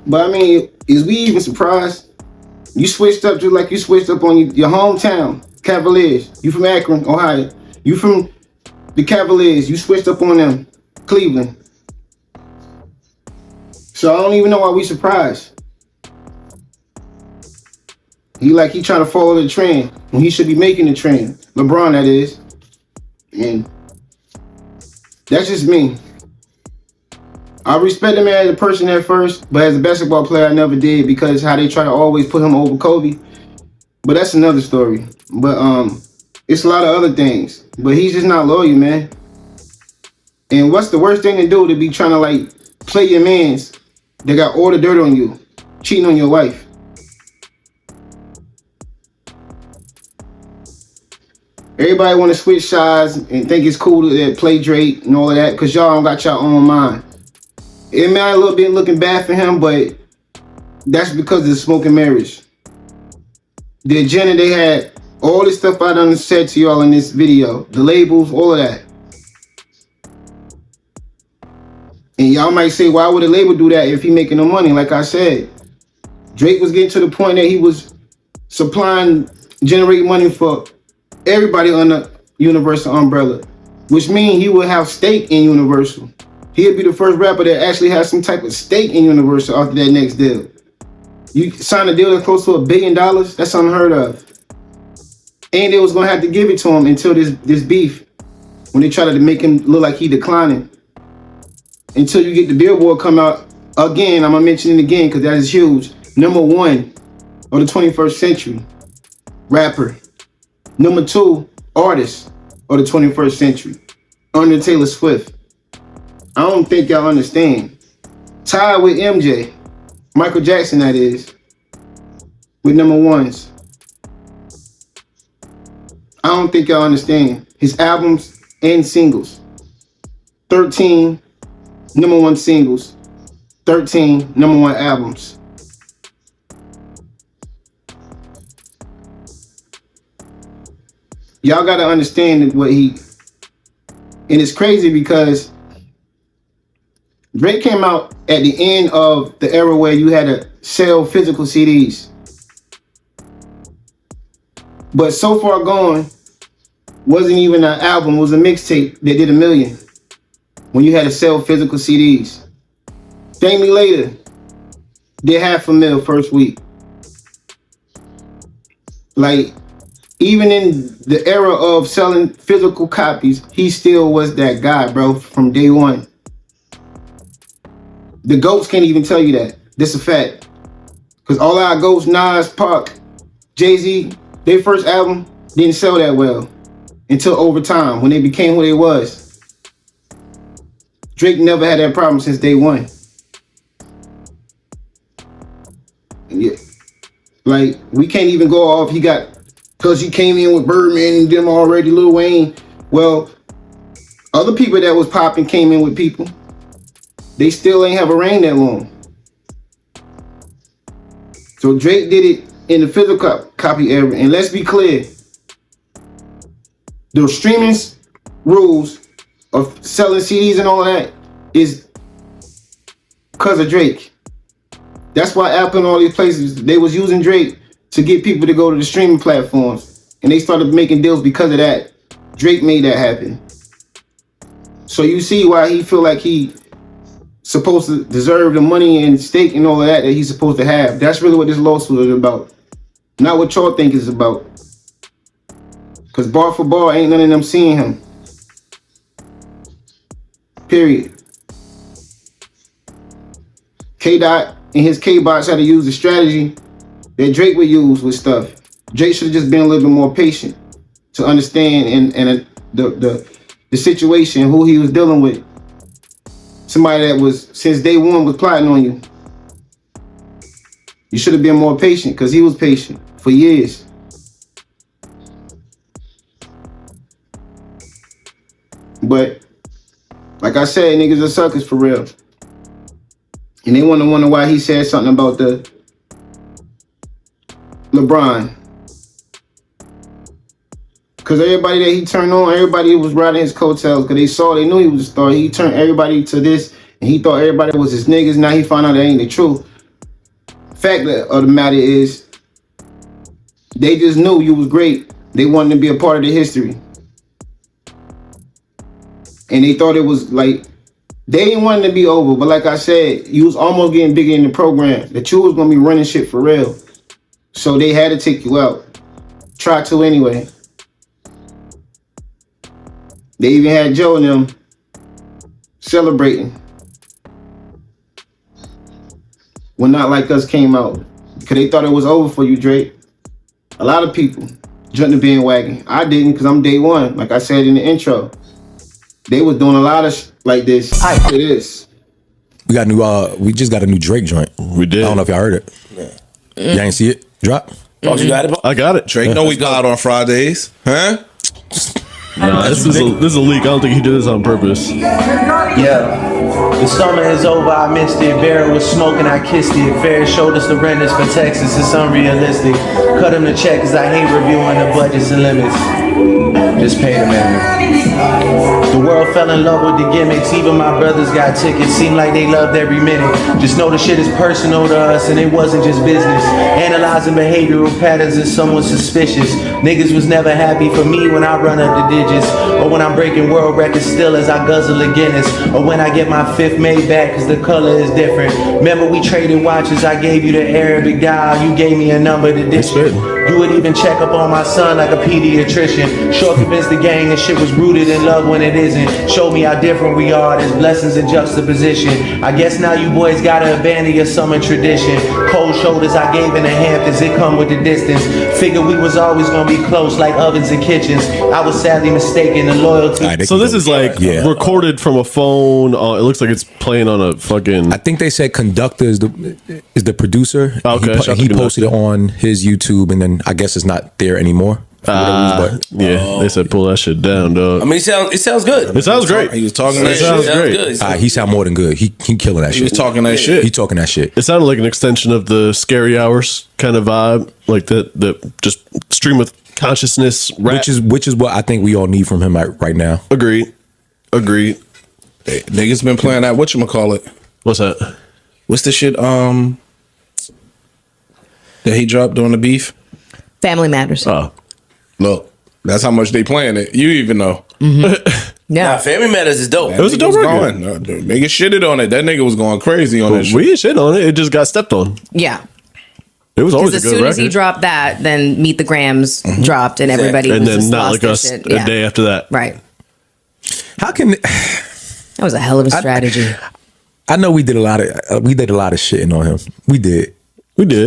But I mean, is we even surprised? You switched up just like you switched up on your hometown, Cavaliers. You from Akron, Ohio. You from the Cavaliers. You switched up on them, Cleveland. So I don't even know why we surprised. He trying to follow the trend when he should be making the trend. LeBron, that is. And that's just me. I respect him as a person at first, but as a basketball player, I never did, because how they try to always put him over Kobe. But that's another story. But it's a lot of other things. But he's just not loyal, man. And what's the worst thing to do to be trying to like play your mans that got all the dirt on you, cheating on your wife? Everybody want to switch sides and think it's cool to play Drake and all of that because y'all don't got your own mind. It might a little bit looking bad for him, but that's because of the smoking marriage. The agenda they had, all this stuff I done said to y'all in this video, the labels, all of that. And y'all might say, why would a label do that if he making no money? Like I said, Drake was getting to the point that he was supplying, generating money for everybody under Universal umbrella, which means he would have stake in Universal. He'd be the first rapper that actually has some type of stake in Universal after that next deal. You sign a deal that's close to $1 billion, that's unheard of. And they was gonna have to give it to him until this beef, when they tried to make him look like he declining. Until you get the Billboard come out again, I'm gonna mention it again because that is huge. #1 of the 21st century, rapper. #2, artist of the 21st century, under Taylor Swift. I don't think y'all understand. Tied with MJ, Michael Jackson that is, with #1s. I don't think y'all understand. His albums and singles. 13 #1 singles, 13 #1 albums. Y'all gotta understand what and it's crazy because Drake came out at the end of the era where you had to sell physical CDs. But So Far Gone wasn't even an album, it was a mixtape that did $1 million when you had to sell physical CDs. Thank Me Later did $500,000 first week. Like, even in the era of selling physical copies, he still was that guy, bro, from day one. The GOATs can't even tell you that. This is a fact. Because all our GOATs, Nas, Pac, Jay-Z, their first album didn't sell that well until over time, when they became who they was. Drake never had that problem since day one. Yeah. Like, we can't even go off, because he came in with Birdman and them already, Lil Wayne. Well, other people that was popping came in with people. They still ain't have a reign that long. So Drake did it in the physical copy era. And let's be clear, the streaming rules of selling CDs and all of that is because of Drake. That's why Apple and all these places, they was using Drake to get people to go to the streaming platforms. And they started making deals because of that. Drake made that happen. So you see why he feel like he supposed to deserve the money and stake and all of that he's supposed to have. That's really what this lawsuit is about. Not what y'all think it's about. Because bar for bar, ain't none of them seeing him. Period. K-Dot and his K-Bots had to use the strategy that Drake would use with stuff. Drake should have just been a little bit more patient to understand and the situation, who he was dealing with. Somebody that was, since day one, was plotting on you. You should have been more patient, because he was patient for years. But, like I said, niggas are suckers for real. And they want to wonder why he said something about the LeBron. Because everybody that he turned on, everybody was riding his coattails because they knew he was a star. He turned everybody to this, and he thought everybody was his niggas. Now he found out that ain't the truth. Fact of the matter is, they just knew you was great. They wanted to be a part of the history. And they thought it was like, they didn't want it to be over. But like I said, you was almost getting bigger in the program. That you was going to be running shit for real. So they had to take you out. Try to anyway. They even had Joe and them celebrating when Not Like Us came out. Because they thought it was over for you, Drake. A lot of people jumped the bandwagon. I didn't, because I'm day one. Like I said in the intro. They was doing a lot of like this. It is. We got we just got a new Drake joint. We did. I don't know if y'all heard it. Yeah. Y'all ain't see it? Drop? Oh, you got it? I got it. Drake know we go out on Fridays. Huh? Nah, this is a leak. I don't think he did this on purpose. Yeah. The summer is over, I missed it. Barrel was smoking, I kissed it. Fair showed us the renters for Texas, it's unrealistic. Cut him the check, cause I hate reviewing the budgets and limits. Just pay the man. The world fell in love with the gimmicks. Even my brothers got tickets. Seemed like they loved every minute. Just know the shit is personal to us, and it wasn't just business. Analyzing behavioral patterns is somewhat suspicious. Niggas was never happy for me when I run up the digits, or when I'm breaking world records still as I guzzle a Guinness, or when I get my fifth made back cause the color is different. Remember we traded watches, I gave you the Arabic dial, you gave me a number to ditch it. You would even check up on my son like a pediatrician. Sure convinced the gang that shit was rooted in love when it isn't. Show me how different we are, there's blessings in juxtaposition. I guess now you boys gotta abandon your summer tradition. Cold shoulders I gave in the Hamptons, it come with the distance. Figured we was always gonna be close like ovens and kitchens. I was sadly mistaken, the loyalty. Right, so this is like recorded from a phone. It looks like it's playing on a fucking. I think they said Conductor is the producer. Okay, he posted it on his YouTube, and then I guess it's not there anymore. They said pull that shit down, dog. I mean, it sounds good. It sounds great. He was talking that It shit. sounds great. He sound more than good. He killing that shit. He was talking that shit. He talking that shit. It sounded like an extension of the Scary Hours kind of vibe, like that just stream of consciousness rap. Which is what I think we all need from him right now. Agreed. Niggas been playing that whatchamacallit. What's that? What's the shit that he dropped during the beef? Family Matters. Oh. Look, that's how much they playing it. You even know. Nah, Family Matters is dope. It was a dope record. Nigga shitted on it. That nigga was going crazy on that shit. We didn't shit on it. It just got stepped on. Yeah. It was always a As good soon record. as he dropped that, then Meet the Grams dropped, and everybody and was then just not lost like their us shit. a day after that. Right. How can that was a hell of a strategy. I know we did a lot of shitting on him. We did.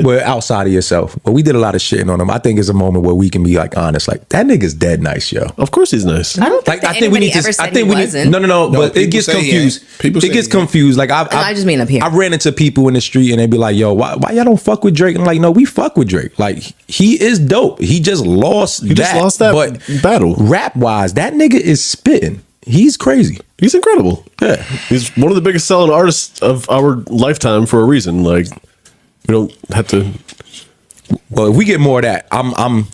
Well, outside of yourself, but we did a lot of shitting on him. I think it's a moment where we can be like honest. Like that nigga's dead nice, yo. Of course he's nice. I don't think ever said he wasn't. No. But it gets confused. It gets confused. Like I just mean up here. I ran into people in the street and they be like, "Yo, why y'all don't fuck with Drake?" I'm like, "No, we fuck with Drake. Like he is dope. He just lost. That battle. Rap wise, that nigga is spitting. He's crazy. He's incredible. Yeah, he's one of the biggest selling artists of our lifetime for a reason. Like we don't have to. Well, if we get more of that, I'm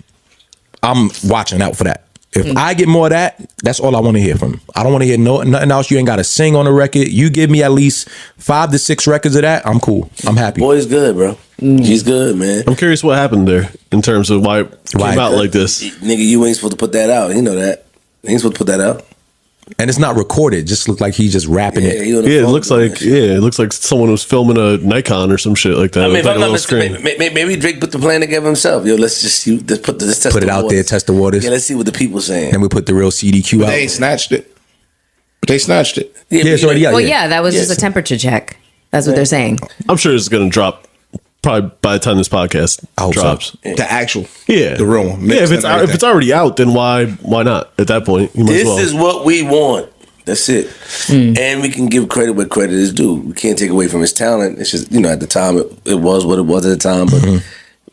watching out for that. If I get more of that, that's all I want to hear from him. I don't want to hear nothing else. You ain't got to sing on the record. You give me at least 5 to 6 records of that, I'm cool. I'm happy. Boy's good, bro. He's good, man. I'm curious what happened there in terms of why it came out like this. Nigga, you ain't supposed to put that out. You know that. You ain't supposed to put that out. And it's not recorded. It just look like he's just rapping it. It looks like someone was filming a Nikon or some shit like that. I mean, if like I'm a not little mistaken, screen. maybe Drake put the plan together himself. Yo, let's test Put it out there, test the waters. Yeah, let's see what the people saying. And we put the real CDQ out. They ain't snatched it. They snatched it. Yeah, it's already out. Well, yeah, that was just a temperature check. That's what they're saying. I'm sure it's going to drop probably by the time this podcast drops. The actual, yeah, the real one. Yeah, if it's already out, then why not? At that point, you might as well. This is what we want. That's it. And we can give credit where credit is due. We can't take away from his talent. It's just, at the time, it was what it was at the time. But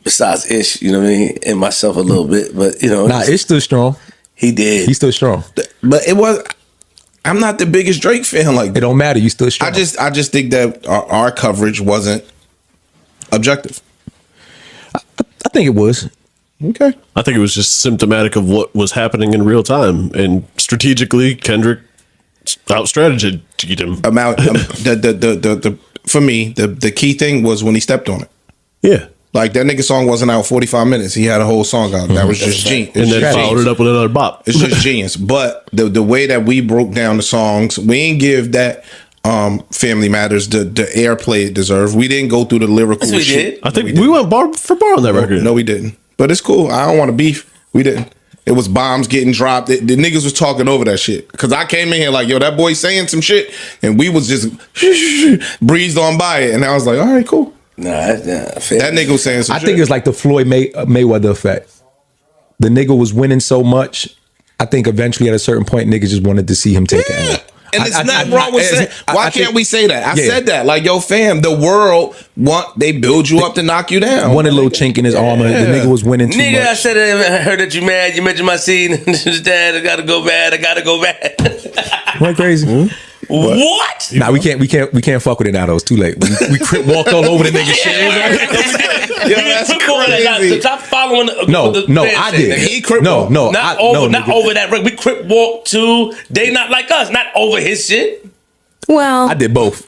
besides Ish, you know what I mean? And myself a little bit. But, Nah, Ish still strong. He did. He's still strong. But it was... I'm not the biggest Drake fan. Like it don't matter. You still strong. I just think that our coverage wasn't objective. I think it was. Okay. I think it was just symptomatic of what was happening in real time. And strategically, Kendrick out-strategied him. For me, the key thing was when he stepped on it. Yeah. Like that nigga song wasn't out 45 minutes. He had a whole song out. That was just genius. And then followed it up with another bop. It's just genius. But the way that we broke down the songs, we ain't give that Family Matters the airplay it deserved. We didn't go through the lyrical shit. I think we went bar for bar on that record. No, we didn't. But it's cool. I don't want to beef. We didn't. It was bombs getting dropped. The niggas was talking over that shit. Because I came in here like, yo, that boy saying some shit. And we was just breezed on by it. And I was like, all right, cool. Nah, that nigga was saying some I shit. think it's like the Floyd Mayweather effect. The nigga was winning so much. I think eventually at a certain point, niggas just wanted to see him take an L. And it's nothing wrong with saying. Why can't we say that? I said that. Like, yo, fam, the world they build you up to knock you down. Wanted a little chink in his armor. The nigga was winning too Nigga, much. I said I heard that you mad. You mentioned my scene. Dad, I gotta go bad. I gotta go bad. Went crazy. What? Nah, we can't fuck with it now. Though it's too late. We crip walked all over the nigga shit. Yo, that's crazy. Stop following. I did. He crip walked. Not over that. We crip walk too. They not like us. Not over his shit. Well, I did both.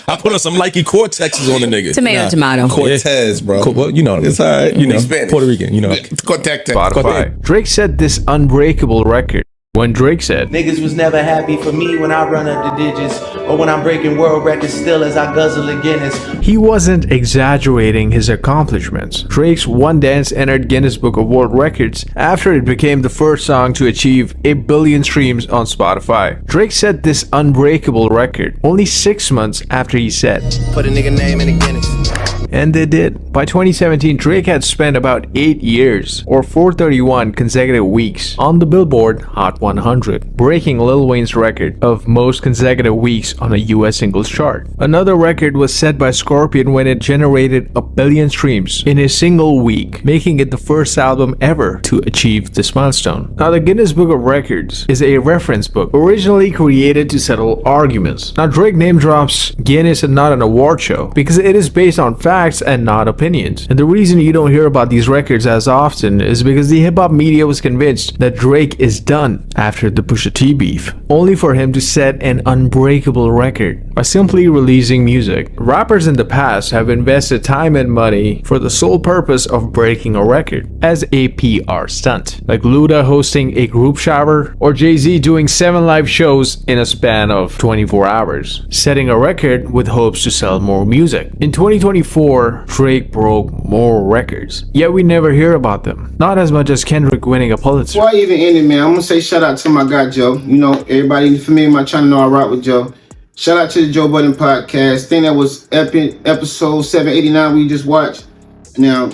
I put on some likey Cortexes on the nigga. Tomato. Cortez, bro. Well, you know what I mean. It's all right. You know, Puerto Rican. You know, Cortez. Spotify. Drake set this unbreakable record when Drake said, Niggas was never happy for me when I run up the digits, or when I'm breaking world records still as I guzzle a Guinness. he wasn't exaggerating his accomplishments. Drake's One Dance entered Guinness Book of World Records after it became the first song to achieve 1 billion streams on Spotify. Drake set this unbreakable record only 6 months after he said, Put a nigga name in the Guinness. and they did. By 2017, Drake had spent about 8 years, or 431 consecutive weeks, on the Billboard Hot 100, breaking Lil Wayne's record of most consecutive weeks on a US singles chart. Another record was set by Scorpion when it generated 1 billion streams in a single week, making it the first album ever to achieve this milestone. Now, the Guinness Book of Records is a reference book originally created to settle arguments. Now, Drake name drops Guinness and not an award show because it is based on facts and not opinions. And the reason you don't hear about these records as often is because the hip-hop media was convinced that Drake is done after the Pusha T beef, only for him to set an unbreakable record by simply releasing music. Rappers in the past have invested time and money for the sole purpose of breaking a record as a PR stunt, like Luda hosting a group shower or Jay-Z doing 7 live shows in a span of 24 hours, setting a record with hopes to sell more music. In 2024, Drake broke more records, yet we never hear about them. Not as much as Kendrick winning a Pulitzer. Before I even end it, man, I'm gonna say shout out to my guy Joe. You know, everybody familiar with my channel know I rock with Joe. Shout out to the Joe Budden podcast. I think that was episode 789 we just watched. Now,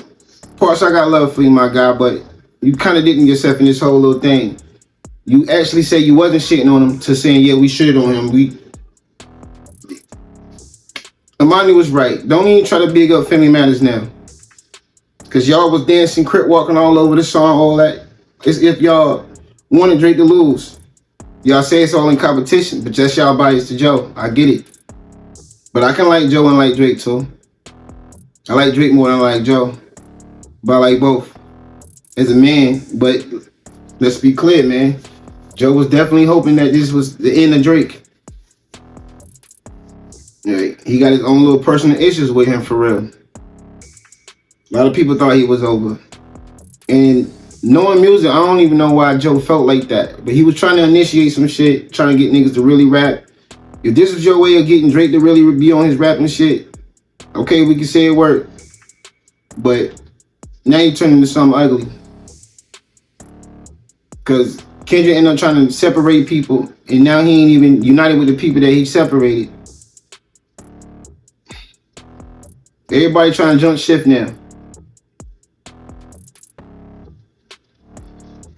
Parks, I got love for you, my guy, but you kind of didn't yourself in this whole little thing. You actually say you wasn't shitting on him to saying, yeah, we shit on him. Amani was right. Don't even try to big up Family Matters now. Because y'all was dancing, crip walking all over the song, all that. It's if y'all wanted Drake to lose. Y'all say it's all in competition, but just y'all bias to Joe. I get it. But I can like Joe and like Drake too. I like Drake more than I like Joe. But I like both. As a man, but let's be clear, man. Joe was definitely hoping that this was the end of Drake. Yeah, he got his own little personal issues with him for real. A lot of people thought he was over. And knowing music, I don't even know why Joe felt like that. But he was trying to initiate some shit, trying to get niggas to really rap. If this was your way of getting Drake to really be on his rapping shit, okay, we can say it worked. But now you turn into something ugly. Because Kendrick ended up trying to separate people, and now he ain't even united with the people that he separated. Everybody trying to jump shift now.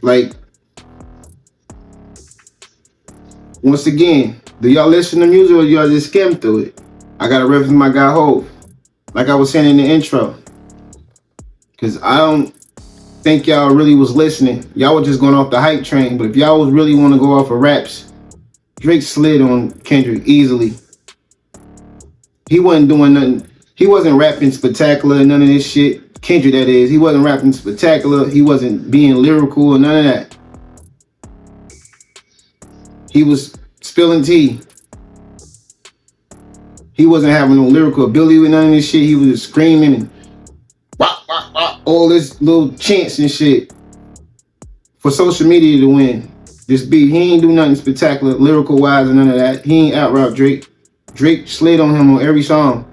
Like, once again, do y'all listen to music or y'all just skim through it? I gotta reference my guy Hov, like I was saying in the intro. Cause I don't think y'all really was listening. Y'all were just going off the hype train. But if y'all was really want to go off of raps, Drake slid on Kendrick easily. He wasn't doing nothing. He wasn't rapping spectacular, none of this shit. Kendrick, that is. He wasn't rapping spectacular. He wasn't being lyrical or none of that. He was spilling tea. He wasn't having no lyrical ability with none of this shit. He was just screaming and all this little chants and shit for social media to win this beat. He ain't do nothing spectacular, lyrical wise, and none of that. He ain't out-rap Drake. Drake slid on him on every song.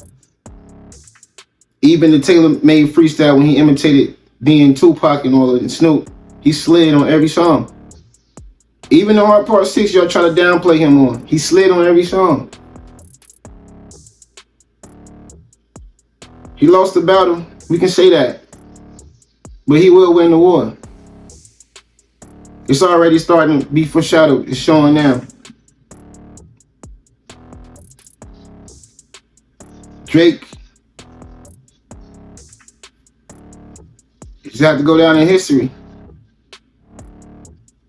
Even the Taylor-made freestyle when he imitated being Tupac and all of it, and Snoop, he slid on every song. Even the Hard Part 6, y'all try to downplay him on. He slid on every song. He lost the battle, we can say that. But he will win the war. It's already starting to be foreshadowed. It's showing now. Drake just have to go down in history.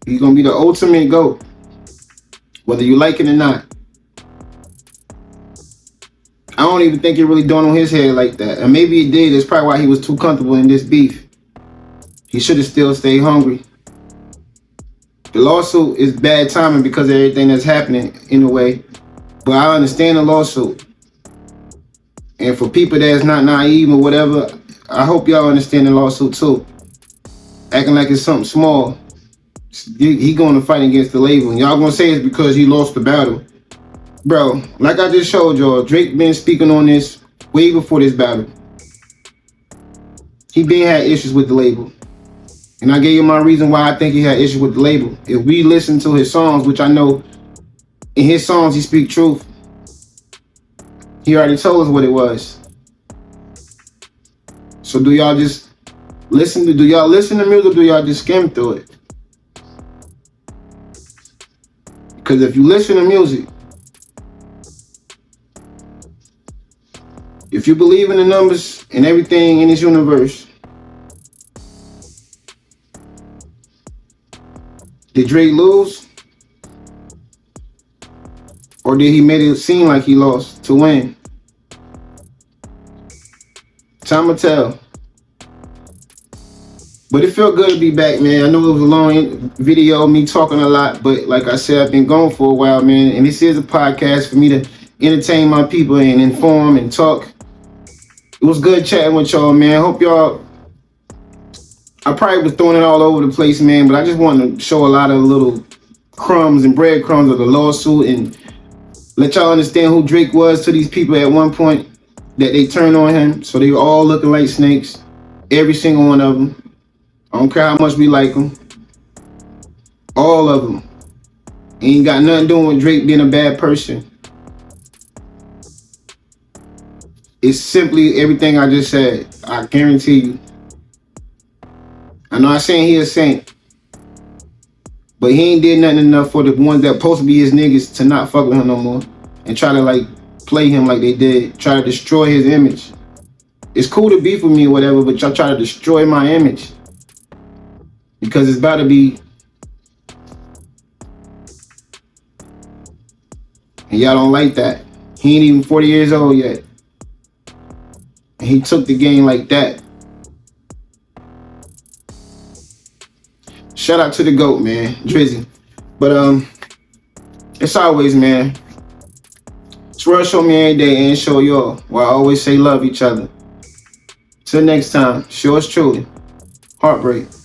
He's gonna be the ultimate GOAT. whether you like it or not. I don't even think it really dawned on his head like that. And maybe it did. That's probably why he was too comfortable in this beef. He should have still stayed hungry. The lawsuit is bad timing because of everything that's happening in a way. But I understand the lawsuit. And for people that's not naive or whatever, I hope y'all understand the lawsuit too. Acting like it's something small. He going to fight against the label. And y'all gonna say it's because he lost the battle. Bro, like I just showed y'all, Drake been speaking on this way before this battle. He been had issues with the label. And I gave you my reason why I think he had issues with the label. If we listen to his songs, which I know in his songs he speak truth, he already told us what it was. So do y'all just listen to music or do y'all just skim through it? Because if you listen to music, if you believe in the numbers and everything in this universe, did Drake lose? Or did he make it seem like he lost to win? Time will tell. But it felt good to be back, man. I know it was a long video, me talking a lot, but like I said, I've been gone for a while, man. And this is a podcast for me to entertain my people and inform and talk. It was good chatting with y'all, man. Hope y'all, I probably was throwing it all over the place, man, but I just wanted to show a lot of little crumbs and breadcrumbs of the lawsuit and let y'all understand who Drake was to these people at one point, that they turned on him. So they were all looking like snakes, every single one of them. I don't care how much we like them. All of them. Ain't got nothing doing with Drake being a bad person. It's simply everything I just said. I guarantee you. I'm not saying he a saint, but he ain't did nothing enough for the ones that supposed to be his niggas to not fuck with him no more and try to like play him like they did, try to destroy his image. It's cool to beef with me or whatever, but y'all try to destroy my image because it's about to be, and y'all don't like that. He ain't even 40 years old yet. And he took the game like that. Shout out to the GOAT, man, Drizzy. But it's always, man, Swear show me every day and show y'all. Why I always say love each other. Till next time, yours truly, HeartBreak.